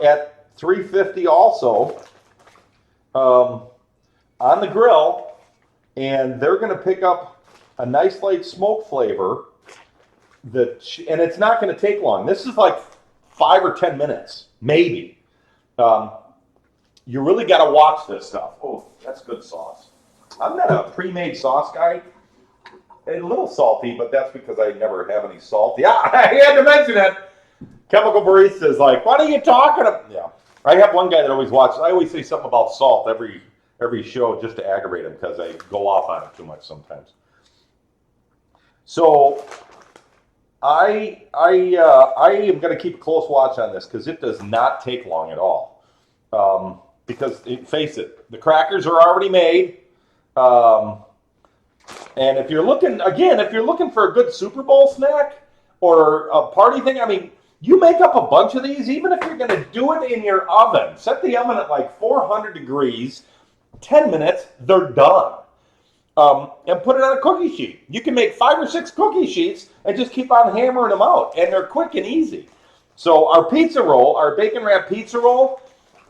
at 350 also on the grill, and they're going to pick up a nice light smoke flavor. And it's not going to take long. This is like 5 or 10 minutes, maybe. You really got to watch this stuff. Oh, that's good sauce. I'm not a pre-made sauce guy. A little salty, but that's because I never have any salt. Yeah, I had to mention it. Chemical Barista is like, what are you talking about? Yeah. I have one guy that always watches. I always say something about salt every show just to aggravate him because I go off on it too much sometimes. So I am going to keep a close watch on this because it does not take long at all. Because face it, the crackers are already made. And if you're looking for a good Super Bowl snack or a party thing, I mean, you make up a bunch of these, even if you're going to do it in your oven. Set the oven at like 400 degrees, 10 minutes, they're done. And put it on a cookie sheet. You can make 5 or 6 cookie sheets and just keep on hammering them out. And they're quick and easy. So our pizza roll, our bacon wrap pizza roll,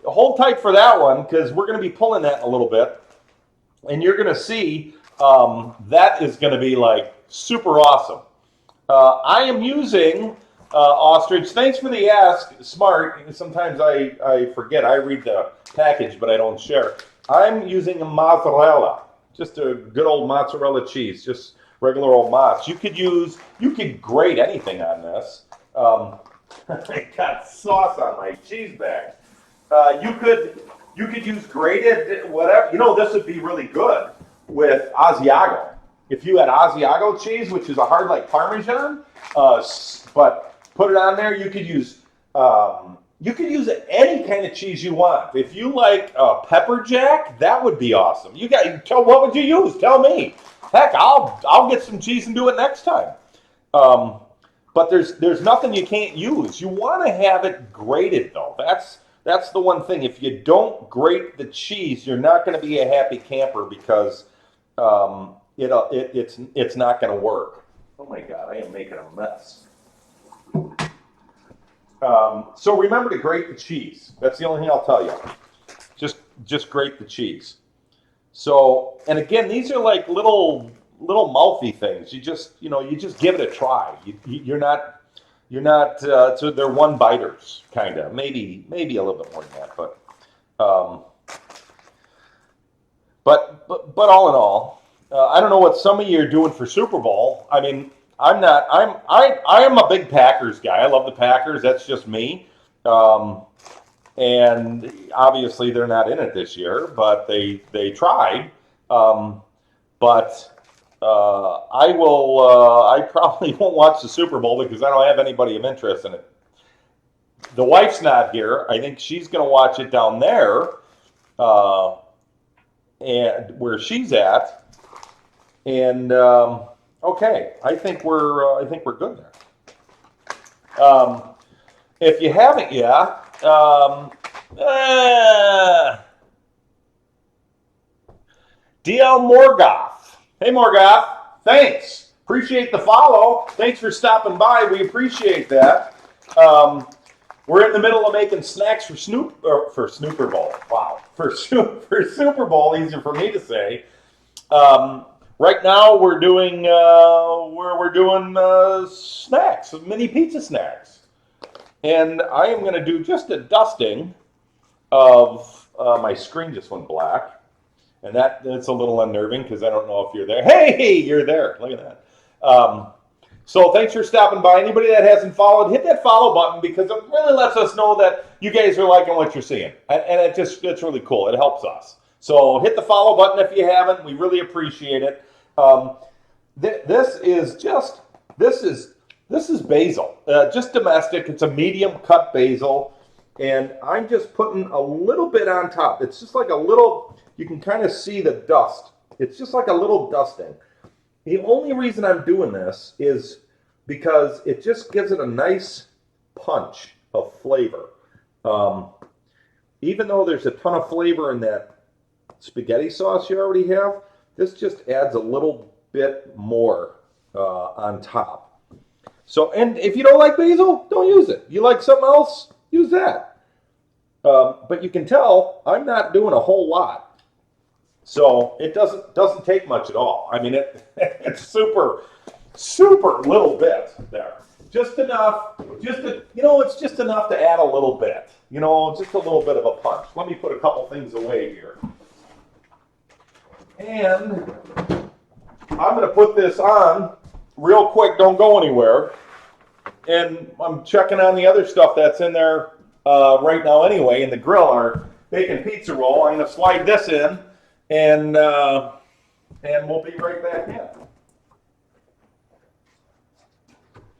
hold tight for that one because we're going to be pulling that in a little bit. And you're going to see that is going to be like super awesome. I am using ostrich. Thanks for the ask, Smart. Sometimes I forget. I read the package, but I don't share. I'm using a mozzarella, just a good old mozzarella cheese, just regular old mozz. You could grate anything on this. I got sauce on my cheese bag. You could use grated whatever. This would be really good with Asiago. If you had Asiago cheese, which is a hard like Parmesan, but put it on there, you could use any kind of cheese you want. If you like pepper jack, that would be awesome. What would you use? Tell me. Heck, I'll get some cheese and do it next time. But there's nothing you can't use. You want to have it grated though. That's the one thing. If you don't grate the cheese, you're not going to be a happy camper because it's not going to work. Oh my God, I am making a mess. So remember to grate the cheese. That's the only thing I'll tell you. Just grate the cheese. So, and again, these are like little mouthy things. You just give it a try. You're not. So they're one biters, kind of. Maybe a little bit more than that, but all in all, I don't know what some of you are doing for Super Bowl. I mean, I am a big Packers guy. I love the Packers. That's just me. And obviously they're not in it this year, but they tried. I probably won't watch the Super Bowl because I don't have anybody of interest in it. The wife's not here. I think she's going to watch it down there. and where she's at. And okay, I think we're good there. If you haven't yet, DL Morgoth. Hey Morgoth, thanks. Appreciate the follow. Thanks for stopping by. We appreciate that. We're in the middle of making snacks for Snooper Bowl. Wow, for Super Bowl, easier for me to say. Right now we're doing snacks, mini pizza snacks, and I am going to do just a dusting of my screen. Just went black, and that's a little unnerving because I don't know if you're there. Hey, you're there. Look at that. So thanks for stopping by. Anybody that hasn't followed, hit that follow button because it really lets us know that you guys are liking what you're seeing, and it's really cool. It helps us. So hit the follow button if you haven't. We really appreciate it. This is basil, just domestic. It's a medium cut basil, and I'm just putting a little bit on top. It's just like a little. You can kind of see the dust. It's just like a little dusting. The only reason I'm doing this is because it just gives it a nice punch of flavor. Even though there's a ton of flavor in that spaghetti sauce you already have, this just adds a little bit more on top. So, and if you don't like basil, don't use it. You like something else, use that. But you can tell I'm not doing a whole lot. So it doesn't take much at all. I mean, it's super little bit there. Just enough, it's just enough to add a little bit. Just a little bit of a punch. Let me put a couple things away here. And I'm going to put this on real quick. Don't go anywhere. And I'm checking on the other stuff that's in there right now anyway. In the grill, our bacon pizza roll. I'm going to slide this in, and we'll be right back in.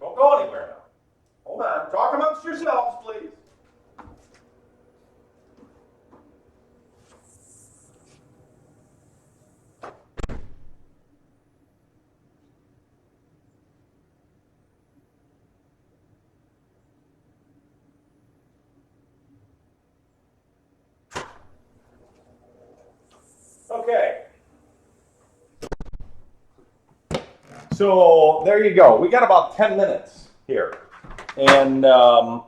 Don't go anywhere now. Hold on. Talk amongst yourselves, please. Okay. So there you go. We got about 10 minutes here, and I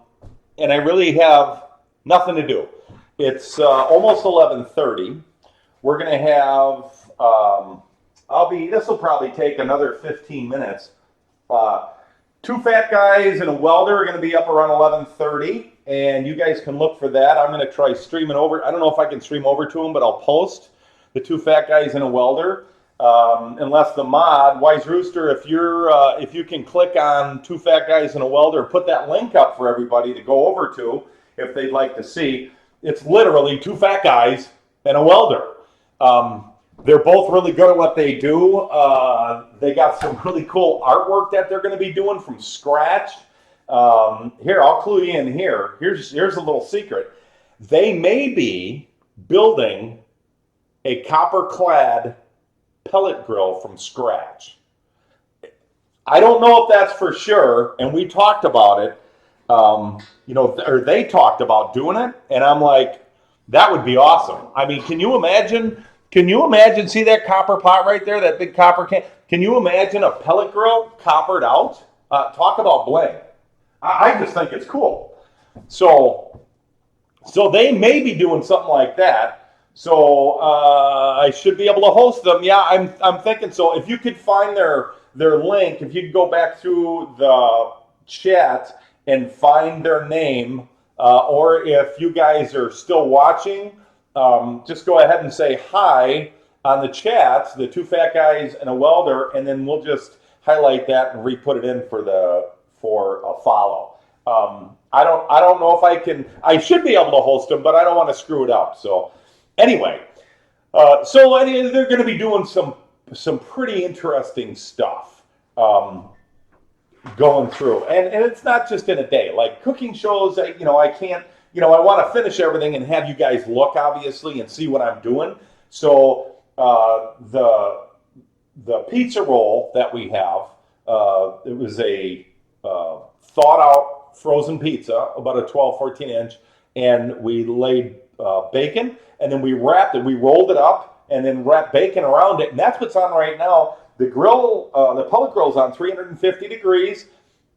really have nothing to do. It's almost 11:30. We're gonna have. This will probably take another 15 minutes. Two fat guys and a welder are going to be up around 11:30, and you guys can look for that. I'm going to try streaming over. I don't know if I can stream over to them, but I'll post the two fat guys and a welder. Unless the mod, Wise Rooster, if you can click on two fat guys and a welder, put that link up for everybody to go over to if they'd like to see. It's literally two fat guys and a welder. They're both really good at what they do. They got some really cool artwork that they're going to be doing from scratch. Here, I'll clue you in here. Here's a little secret. They may be building a copper-clad pellet grill from scratch. I don't know if that's for sure, and we talked about it, or they talked about doing it, and I'm like, that would be awesome. I mean, can you imagine, see that copper pot right there, that big copper can? Can you imagine a pellet grill coppered out? Talk about bling. I just think it's cool. So they may be doing something like that. So I should be able to host them. Yeah, I'm thinking so. If you could find their link, if you could go back through the chat and find their name, or if you guys are still watching, just go ahead and say hi on the chat, the two fat guys and a welder, and then we'll just highlight that and re-put it in for a follow. I don't know if I can. I should be able to host them, but I don't want to screw it up. So anyway, they're going to be doing some pretty interesting stuff going through, and it's not just in a day. Like cooking shows, I can't I want to finish everything and have you guys look, obviously, and see what I'm doing. So the pizza roll that we have, it was a thawed out frozen pizza, about a 12, 14 inch, and we laid bacon, and then we wrapped it, we rolled it up, and then wrapped bacon around it, and that's what's on right now. The grill, the pellet grill's on 350 degrees.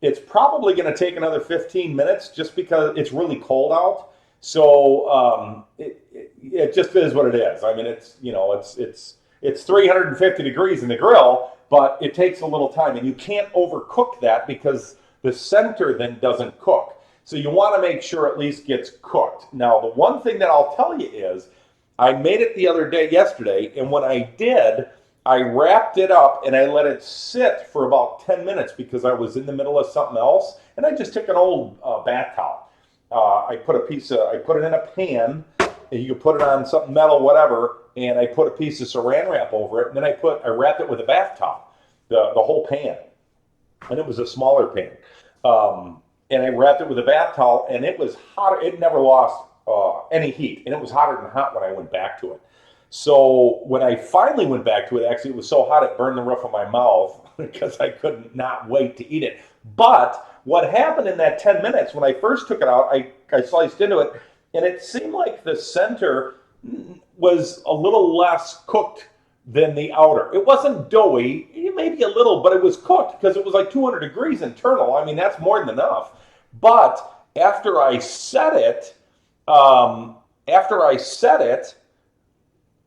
It's probably going to take another 15 minutes just because it's really cold out. So it just is what it is. I mean, it's 350 degrees in the grill, but it takes a little time, and you can't overcook that because the center then doesn't cook. So you want to make sure at least gets cooked. Now, the one thing that I'll tell you is I made it yesterday, and when I did, I wrapped it up and I let it sit for about 10 minutes because I was in the middle of something else, and I just took an old bath towel. I put it in a pan, and you can put it on something metal, whatever, and I put a piece of saran wrap over it, and then I wrapped it with a bath towel, the whole pan, and it was a smaller pan. And I wrapped it with a bath towel, and it was hot. It never lost any heat, and it was hotter than hot when I went back to it. So when I finally went back to it, actually, it was so hot it burned the roof of my mouth because I couldn't not wait to eat it. But what happened in that 10 minutes, when I first took it out, I sliced into it, and it seemed like the center was a little less cooked than the outer. It wasn't doughy, maybe a little, but it was cooked because it was like 200 degrees internal. I mean, that's more than enough. But after I set it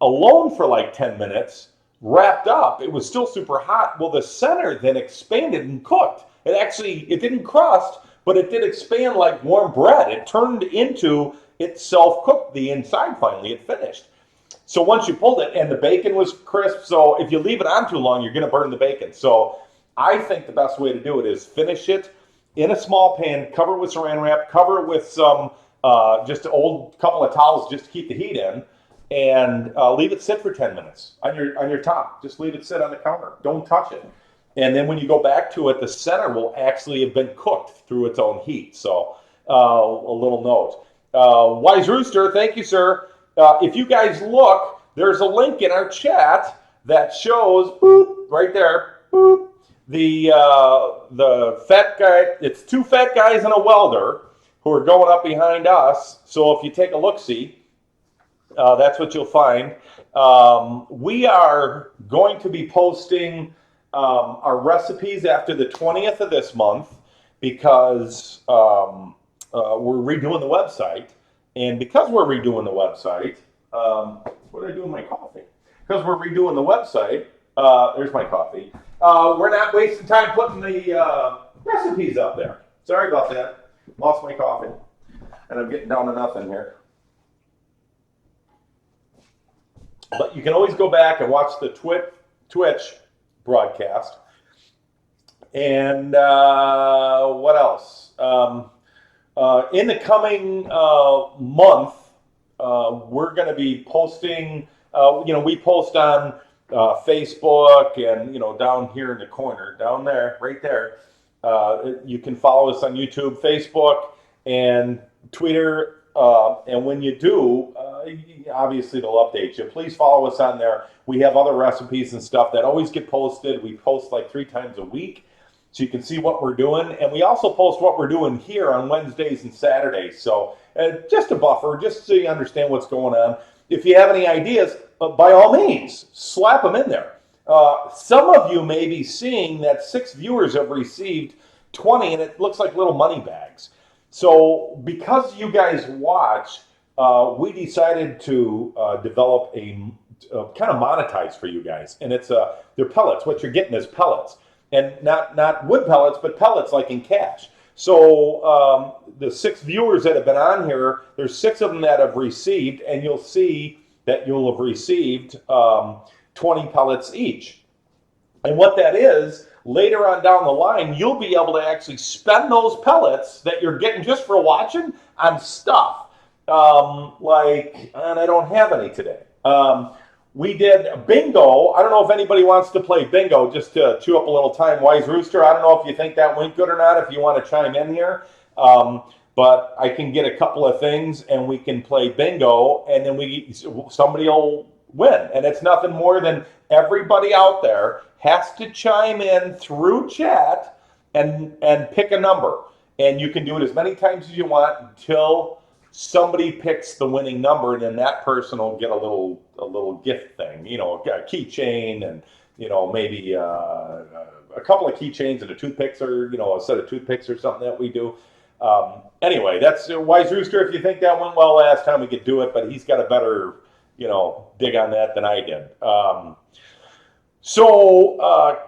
alone for like 10 minutes, wrapped up, it was still super hot. Well, the center then expanded and cooked. It didn't crust, but it did expand like warm bread. It turned into itself cooked the inside finally. It finished. So once you pulled it, and the bacon was crisp, so if you leave it on too long, you're going to burn the bacon. So I think the best way to do it is finish it in a small pan, cover it with saran wrap, cover it with some just an old couple of towels just to keep the heat in, and leave it sit for 10 minutes on your top. Just leave it sit on the counter. Don't touch it. And then when you go back to it, the center will actually have been cooked through its own heat. So a little note. Wise Rooster, thank you, sir. If you guys look, there's a link in our chat that shows, boop, right there, boop, the fat guy. It's two fat guys and a welder who are going up behind us. So if you take a look-see, that's what you'll find. We are going to be posting our recipes after the 20th of this month because we're redoing the website. And because we're redoing the website, what did I do with my coffee? Because we're redoing the website, there's my coffee. We're not wasting time putting the recipes up there. Sorry about that. Lost my coffee. And I'm getting down to nothing here. But you can always go back and watch the Twitch broadcast. And what else? In the coming month, we're going to be posting, we post on Facebook and, down here in the corner, down there, right there. You can follow us on YouTube, Facebook, and Twitter. And when you do, obviously it'll update you. Please follow us on there. We have other recipes and stuff that always get posted. We post like 3 times a week. So you can see what we're doing. And we also post what we're doing here on Wednesdays and Saturdays. So just a buffer, just so you understand what's going on. If you have any ideas, by all means, slap them in there. Some of you may be seeing that 6 viewers have received 20, and it looks like little money bags. So because you guys watch, we decided to develop a kind of monetize for you guys. And it's they're pellets. What you're getting is pellets. And not wood pellets, but pellets like in cash. So the 6 viewers that have been on here, there's 6 of them that have received, and you'll see that you'll have received 20 pellets each. And what that is, later on down the line, you'll be able to actually spend those pellets that you're getting just for watching on stuff. And I don't have any today. We did bingo. I don't know if anybody wants to play bingo just to chew up a little time. Wise Rooster, I don't know if you think that went good or not, if you want to chime in here. but I can get a couple of things and we can play bingo, and then somebody will win. And it's nothing more than everybody out there has to chime in through chat and pick a number. And you can do it as many times as you want until somebody picks the winning number, and then that person will get a little gift thing, a keychain, and maybe a couple of keychains and a toothpicks, or a set of toothpicks or something that we do. Anyway, that's Wise Rooster. If you think that went well last time, we could do it, but he's got a better dig on that than I did.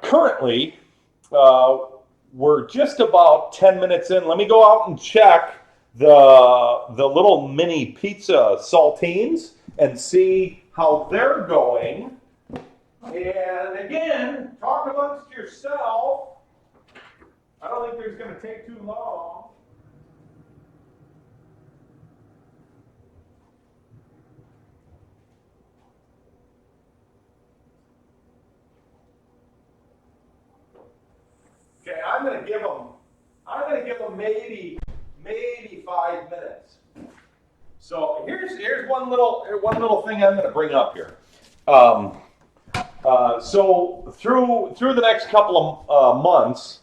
Currently, we're just about 10 minutes in. Let me go out and check the little mini pizza saltines and see how they're going. And again, talk amongst yourself. I don't think there's going to take too long. Okay, I'm going to give them maybe 5 minutes. So here's one little thing I'm going to bring up here. So through the next couple of months,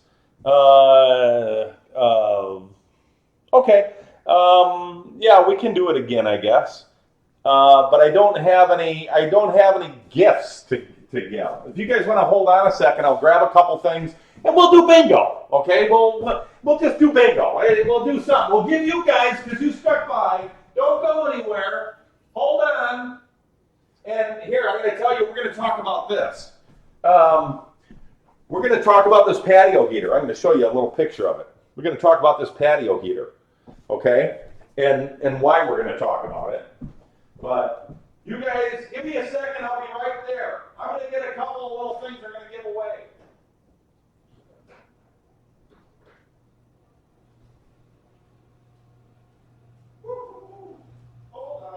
yeah, we can do it again, I guess. But I don't have any gifts to give. If you guys want to hold on a second, I'll grab a couple things and we'll do bingo. Okay, we'll just do bingo. We'll do something. We'll give you guys, because you stuck by. Don't go anywhere. Hold on. And here, I'm going to tell you, we're going to talk about this. We're going to talk about this patio heater. I'm going to show you a little picture of it. We're going to talk about this patio heater, okay? And why we're going to talk about it. But you guys, give me a second. I'll be right there. I'm going to get a couple of little things we're going to give away. Hold on.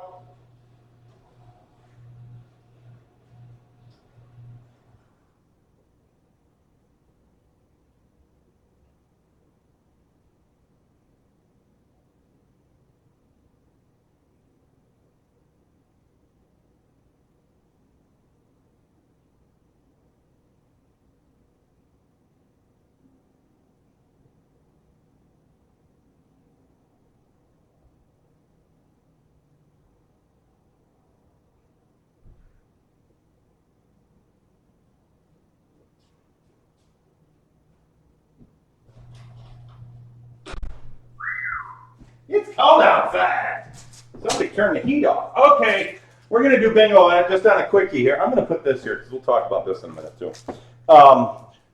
It's cold outside. Somebody turn the heat off. Okay, we're going to do bingo just on a quickie here. I'm going to put this here because we'll talk about this in a minute too.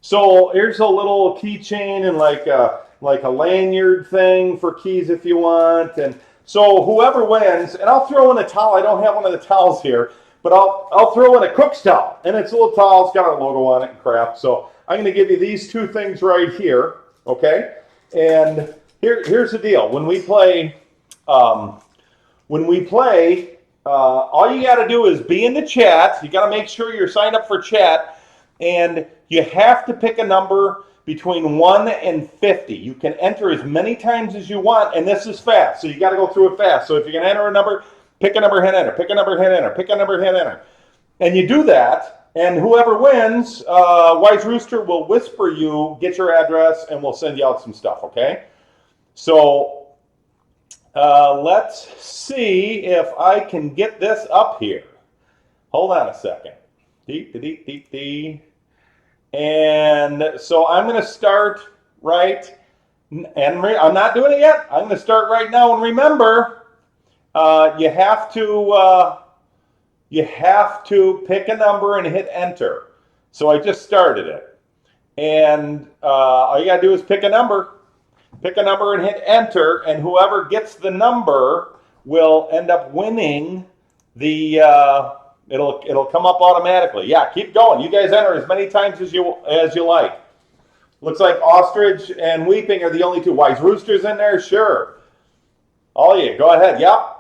So here's a little keychain and like a lanyard thing for keys if you want. And so whoever wins, and I'll throw in a towel. I don't have one of the towels here, but I'll throw in a cook's towel. And it's a little towel. It's got our logo on it and crap. So I'm going to give you these two things right here. Okay, and here's the deal. When we play, all you got to do is be in the chat. You got to make sure you're signed up for chat, and you have to pick a number between 1 and 50. You can enter as many times as you want, and this is fast, so you got to go through it fast. So if you're going to enter a number, pick a number, hit enter. Pick a number, hit enter. Pick a number, hit enter. And you do that, and whoever wins, Wise Rooster will whisper you, get your address, and we'll send you out some stuff, okay? So let's see if I can get this up here. Hold on a second. And so I'm going to start right, and I'm not doing it yet. I'm going to start right now. And remember, you have to pick a number and hit enter. So I just started it. And all you got to do is pick a number. Pick a number and hit enter, and whoever gets the number will end up winning the, it'll come up automatically. Yeah, keep going. You guys enter as many times as you like. Looks like Ostrich and Weeping are the only two. Wise Roosters in there? Sure. All of you, go ahead. Yep.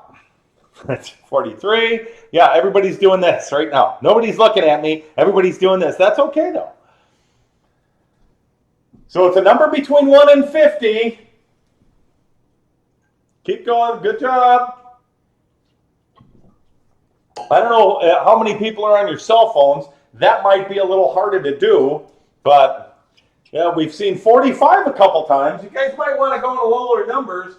43. Yeah, everybody's doing this right now. Nobody's looking at me. Everybody's doing this. That's okay, though. So it's a number between 1 and 50. Keep going. Good job. I don't know how many people are on your cell phones. That might be a little harder to do, but yeah, we've seen 45 a couple times. You guys might want to go to lower numbers.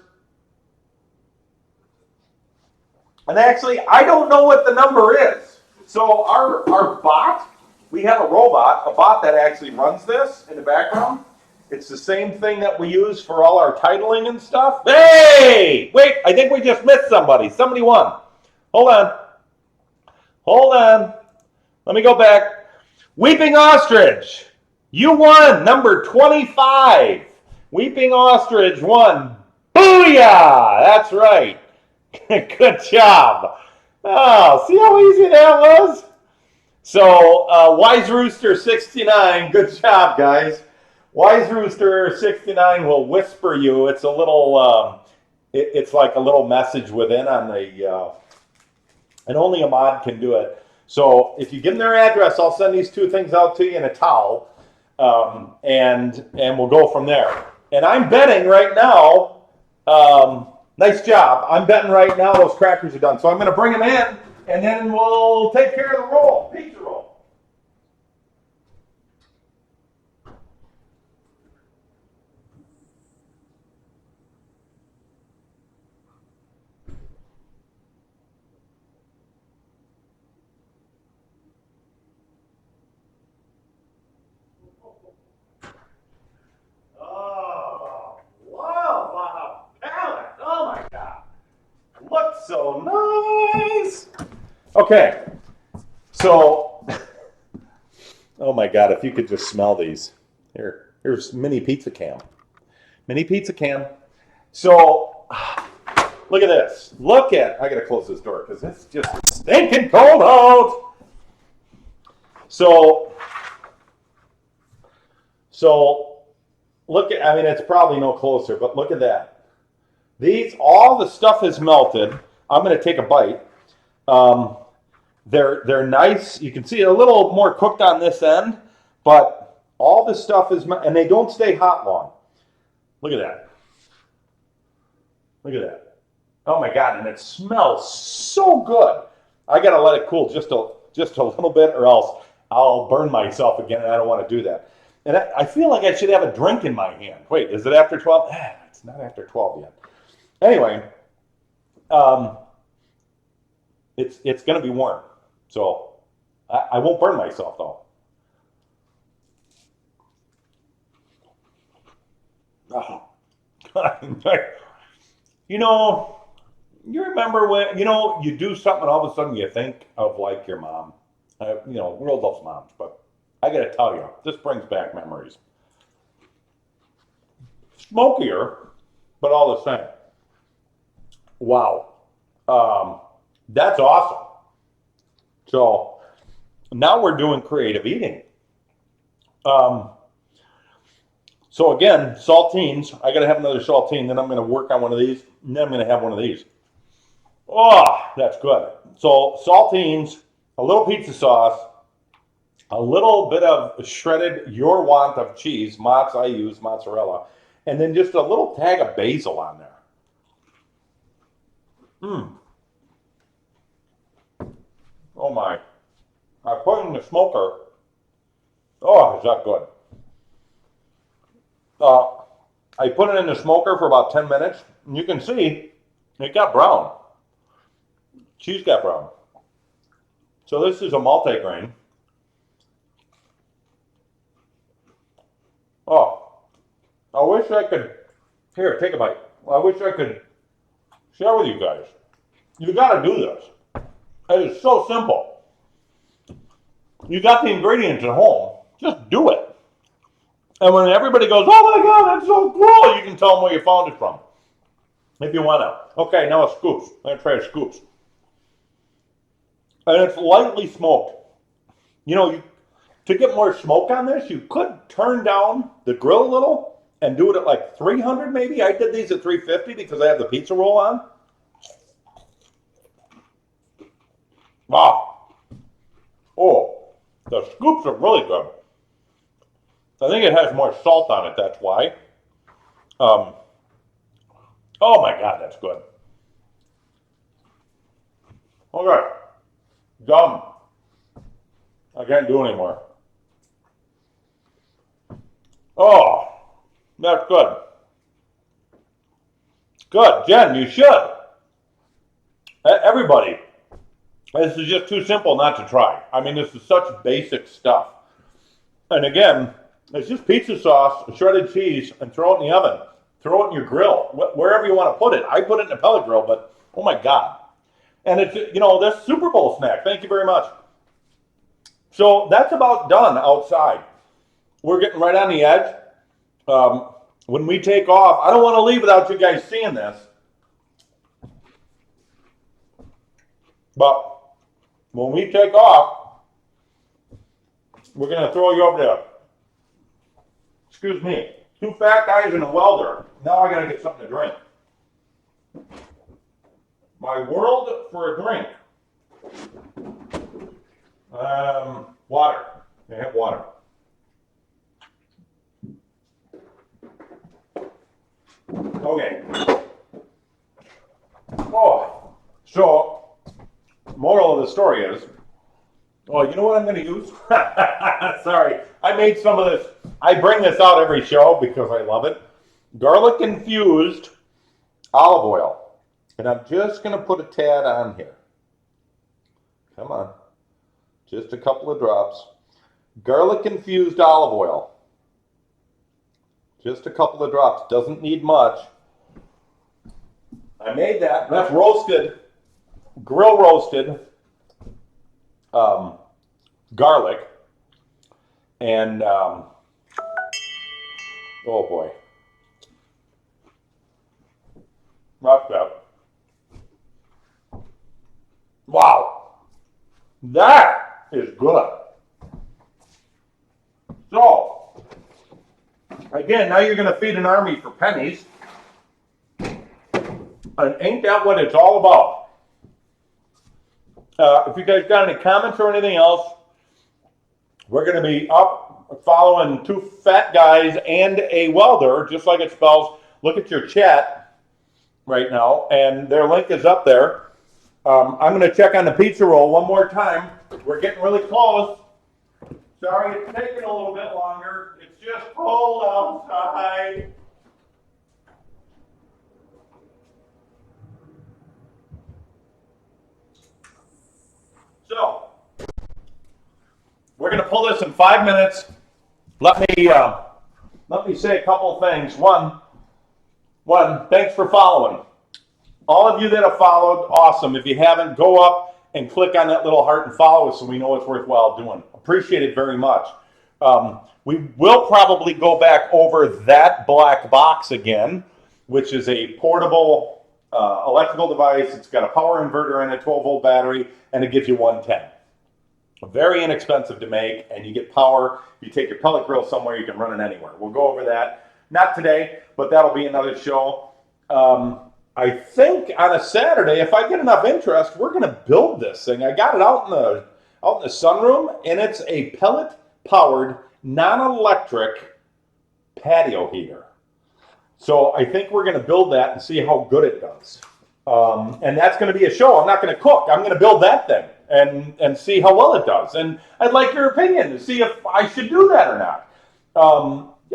And actually, I don't know what the number is. So our bot, we have a bot that actually runs this in the background. It's the same thing that we use for all our titling and stuff. Hey! Wait, I think we just missed somebody. Somebody won. Hold on. Hold on. Let me go back. Weeping Ostrich. You won. Number 25. Weeping Ostrich won. Booyah! That's right. Good job. Oh, see how easy that was? So, Wise Rooster 69. Good job, guys. Wise Rooster 69 will whisper you. It's a little, it's like a little message within on the, and only a mod can do it. So if you give them their address, I'll send these two things out to you in a towel, and we'll go from there. And I'm betting right now, nice job. I'm betting right now those crackers are done. So I'm going to bring them in, and then we'll take care of the roll, pizza roll. Oh, love on a pallet. Oh my God. Looks so nice. Okay. So, oh my God, if you could just smell these. Here's mini pizza cam. Mini pizza cam. So, look at this. I gotta close this door because it's just stinking cold out. So look at, I mean, it's probably no closer, but look at that. All the stuff is melted. I'm going to take a bite. They're nice. You can see a little more cooked on this end, but all this stuff is, and they don't stay hot long. Look at that. Look at that. Oh my God, and it smells so good. I got to let it cool just a little bit, or else I'll burn myself again, and I don't want to do that. And I feel like I should have a drink in my hand. Wait, is it after 12? It's not after 12 yet. Anyway, it's going to be warm. So I won't burn myself, though. Oh, you remember when, you do something and all of a sudden you think of like your mom. World loves moms, but I got to tell you, this brings back memories. Smokier, but all the same. Wow. That's awesome. So now we're doing creative eating. So again, saltines. I got to have another saltine. Then I'm going to work on one of these. And then I'm going to have one of these. Oh, that's good. So saltines, a little pizza sauce, a little bit of shredded your want of cheese. I use mozzarella. And then just a little tag of basil on there. Oh my. I put it in the smoker. Oh, is that good? I put it in the smoker for about 10 minutes. And you can see it got brown. Cheese got brown. So this is a multigrain. Oh, I wish I could. Here, take a bite. I wish I could share with you guys. You got to do this. It is so simple. You got the ingredients at home. Just do it. And when everybody goes, oh my God, that's so cool, you can tell them where you found it from. If you want to. Okay, now a scoops. I'm going to try a scoops. And it's lightly smoked. To get more smoke on this, you could turn down the grill a little and do it at like 300 maybe. I did these at 350 because I have the pizza roll on. Wow. Oh, the scoops are really good. I think it has more salt on it, that's why. Oh my God, that's good. Okay, done. I can't do anymore. Oh, that's good. Good, Jen, you should. Everybody, this is just too simple not to try. I mean, this is such basic stuff. And again, it's just pizza sauce, shredded cheese, and throw it in the oven. Throw it in your grill, wherever you want to put it. I put it in a pellet grill, but oh my God. And it's, this Super Bowl snack. Thank you very much. So that's about done outside. We're getting right on the edge. When we take off, I don't want to leave without you guys seeing this. But when we take off, we're going to throw you up there. Excuse me. 2 fat guys and a welder. Now I got to get something to drink. My world for a drink. Water. I have water. Okay. Oh, so moral of the story is, oh, you know what I'm going to use? Sorry, I made some of this. I bring this out every show because I love it. Garlic infused olive oil. And I'm just going to put a tad on here. Come on. Just a couple of drops. Garlic infused olive oil. Just a couple of drops. Doesn't need much. I made that. That's roasted, grill roasted garlic. And, oh boy. That's that. Wow. That is good. So, again, now you're going to feed an army for pennies. And ain't that what it's all about? If you guys got any comments or anything else, we're going to be up following 2 fat guys and a welder, just like it spells. Look at your chat right now, and their link is up there. I'm going to check on the pizza roll one more time. We're getting really close. Sorry, it's taking a little bit longer. It's just cold outside. So, we're going to pull this in 5 minutes. Let me say a couple of things. One, thanks for following. All of you that have followed, awesome. If you haven't, go up and click on that little heart and follow us so we know it's worthwhile doing. Appreciate it very much. We will probably go back over that black box again, which is a portable electrical device. It's got a power inverter and a 12-volt battery, and it gives you 110. Very inexpensive to make, and you get power. If you take your pellet grill somewhere, you can run it anywhere. We'll go over that. Not today, but that'll be another show. I think on a Saturday, if I get enough interest, we're going to build this thing. I got it out in the sunroom, and it's a pellet-powered, non-electric patio heater. So I think we're going to build that and see how good it does. And that's going to be a show. I'm not going to cook. I'm going to build that thing and see how well it does. And I'd like your opinion to see if I should do that or not.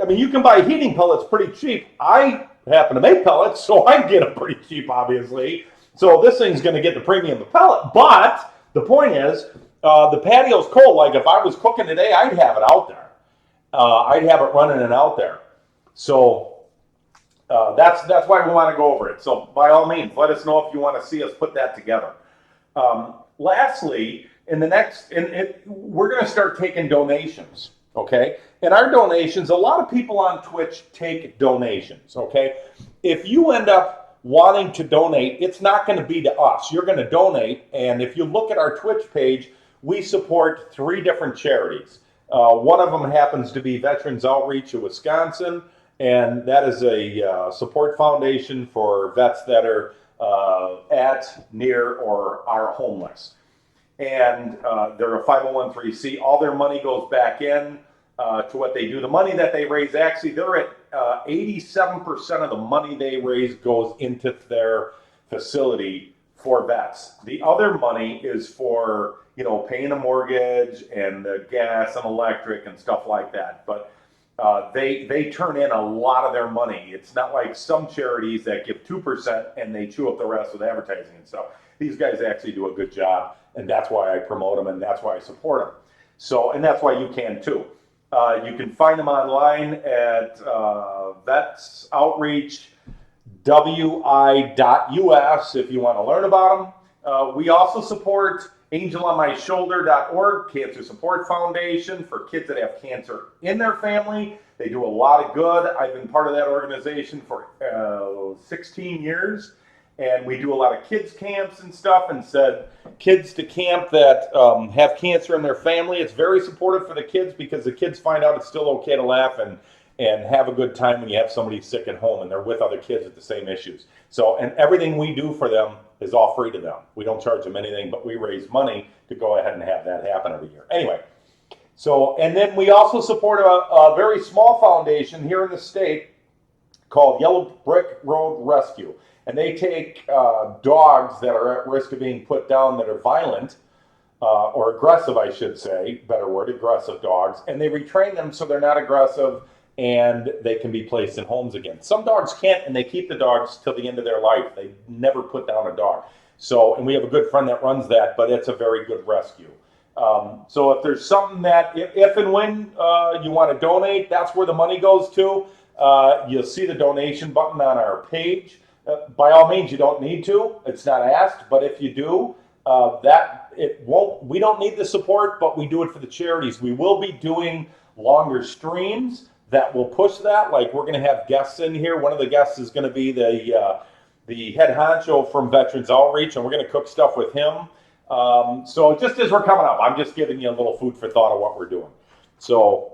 I mean, you can buy heating pellets pretty cheap. I happen to make pellets, so I get them pretty cheap, obviously. So this thing's going to get the premium of pellet. But the point is, the patio's cold. Like if I was cooking today, I'd have it out there. I'd have it running and out there. So that's why we want to go over it. So by all means, let us know if you want to see us put that together. Lastly, we're going to start taking donations. Okay, and our donations, a lot of people on Twitch take donations. Okay, if you end up wanting to donate, it's not going to be to us. You're going to donate, and if you look at our Twitch page, we support 3 different charities. One of them happens to be Veterans Outreach of Wisconsin, and that is a support foundation for vets that are at, near, or are homeless. And they're a 501(c). All their money goes back in. to what they do. The money that they raise, actually, they're at 87% of the money they raise goes into their facility for vets. The other money is for, paying a mortgage and the gas and electric and stuff like that. But they turn in a lot of their money. It's not like some charities that give 2% and they chew up the rest with advertising and stuff. These guys actually do a good job, and that's why I promote them and that's why I support them. So, and that's why you can too. You can find them online at vetsoutreachwi.us if you want to learn about them. We also support angelonmyshoulder.org, Cancer Support Foundation, for kids that have cancer in their family. They do a lot of good. I've been part of that organization for 16 years, and we do a lot of kids camps and stuff, and send kids to camp that have cancer in their family. It's very supportive for the kids because the kids find out it's still okay to laugh and have a good time when you have somebody sick at home and they're with other kids with the same issues. So, and everything we do for them is all free to them. We don't charge them anything, but we raise money to go ahead and have that happen every year. Anyway, so, and then we also support a very small foundation here in the state called Yellow Brick Road Rescue. And they take dogs that are at risk of being put down that are violent, or aggressive, I should say, better word, aggressive dogs, and they retrain them so they're not aggressive and they can be placed in homes again. Some dogs can't, and they keep the dogs till the end of their life. They never put down a dog. So, and we have a good friend that runs that, but it's a very good rescue. So if there's something that, if and when you want to donate, that's where the money goes to. You'll see the donation button on our page. By all means, you don't need to. It's not asked, but if you do, we don't need the support, but we do it for the charities. We will be doing longer streams that will push that. Like, we're going to have guests in here. One of the guests is going to be the head honcho from Veterans Outreach, and we're going to cook stuff with him. So just as we're coming up, I'm just giving you a little food for thought of what we're doing. So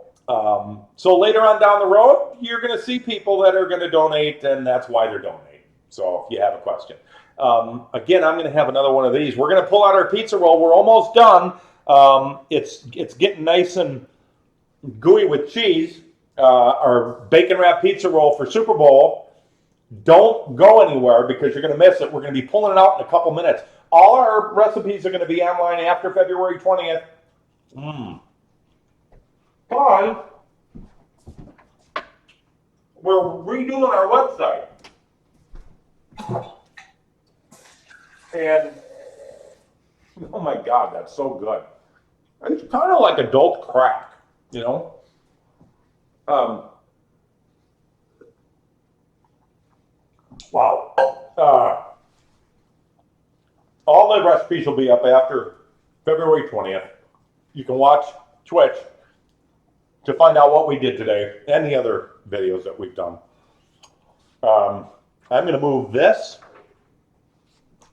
later on down the road, you're going to see people that are going to donate, and that's why they're donating. So if you have a question. Again, I'm going to have another one of these. We're going to pull out our pizza roll. We're almost done. It's getting nice and gooey with cheese. Our bacon wrap pizza roll for Super Bowl. Don't go anywhere because you're going to miss it. We're going to be pulling it out in a couple minutes. All our recipes are going to be online after February 20th. But we're redoing our website. And, oh my God, that's so good. It's kind of like adult crack, Wow. All the recipes will be up after February 20th. You can watch Twitch to find out what we did today and the other videos that we've done. I'm going to move this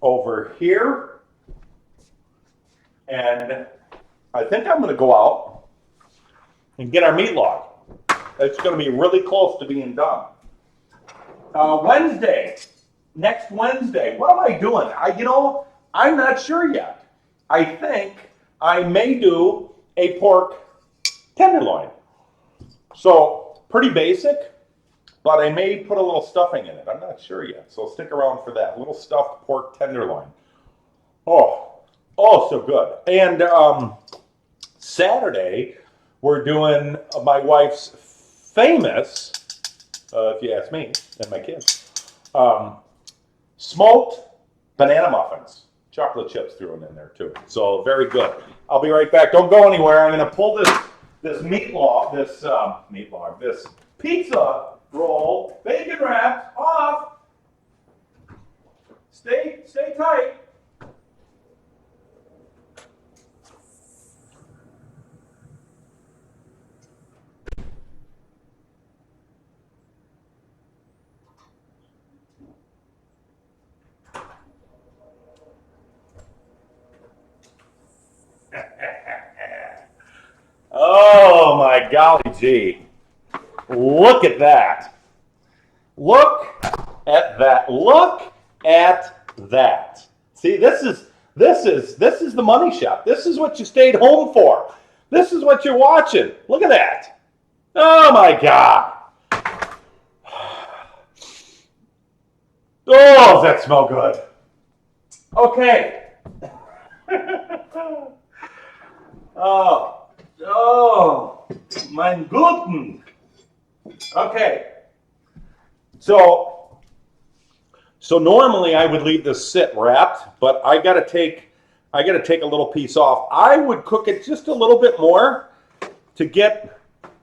over here, and I think I'm going to go out and get our meat log. It's going to be really close to being done. Next Wednesday, what am I doing? I'm not sure yet. I think I may do a pork tenderloin. So, pretty basic, but I may put a little stuffing in it. I'm not sure yet, so stick around for that. A little stuffed pork tenderloin. Oh, so good. And Saturday, we're doing my wife's famous, if you ask me, and my kids, smoked banana muffins. Chocolate chips thrown in there too. So very good. I'll be right back. Don't go anywhere. I'm going to pull this pizza roll, bacon wrapped, off. Stay tight. Oh my golly gee. Look at that. Look at that. Look at that. See, this is the money shot. This is what you stayed home for. This is what you're watching. Look at that. Oh my God. Oh, does that smell good? Okay. Oh, mein Guten. Okay. So normally I would leave this sit wrapped, but I gotta take a little piece off. I would cook it just a little bit more to get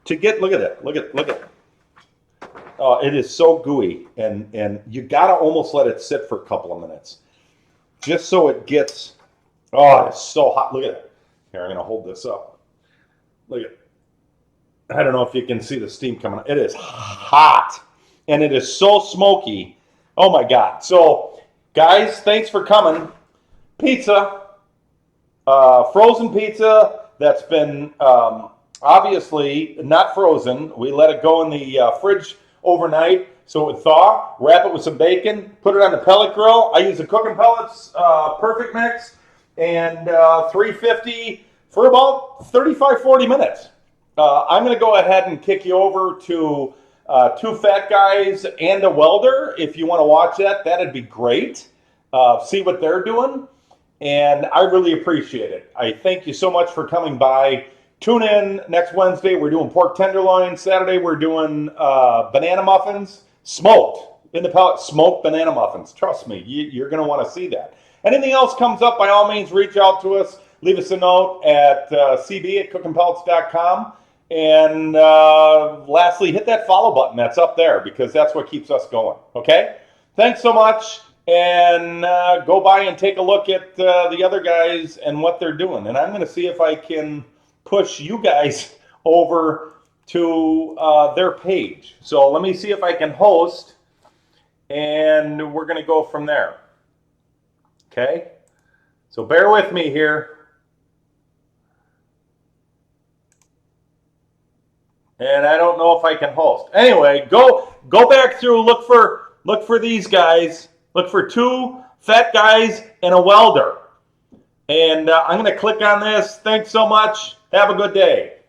look at it. Look at it. Oh, it is so gooey, and you gotta almost let it sit for a couple of minutes, just so it gets. Oh, it's so hot. Look at it. Here, I'm gonna hold this up. Look at it. I don't know if you can see the steam coming. It is hot, and it is so smoky. Oh my God! So, guys, thanks for coming. Pizza, frozen pizza that's been obviously not frozen. We let it go in the fridge overnight so it would thaw. Wrap it with some bacon. Put it on the pellet grill. I use the cooking pellets, Perfect Mix, and 350 for about 35-40 minutes. I'm going to go ahead and kick you over to Two Fat Guys and a Welder. If you want to watch that, that'd be great. See what they're doing. And I really appreciate it. I thank you so much for coming by. Tune in next Wednesday. We're doing pork tenderloin. Saturday, we're doing banana muffins. Smoked in the pellet. Smoked banana muffins. Trust me, you're going to want to see that. Anything else comes up, by all means, reach out to us. Leave us a note at cb@cookingpellets.com. And lastly, hit that follow button that's up there, because that's what keeps us going. Okay? Thanks so much. And go by and take a look at the other guys and what they're doing. And I'm going to see if I can push you guys over to their page. So let me see if I can host, and we're going to go from there. Okay? So bear with me here. And I don't know if I can host. Anyway, go back through, look for these guys. Look for Two Fat Guys and a Welder. And I'm going to click on this. Thanks so much. Have a good day.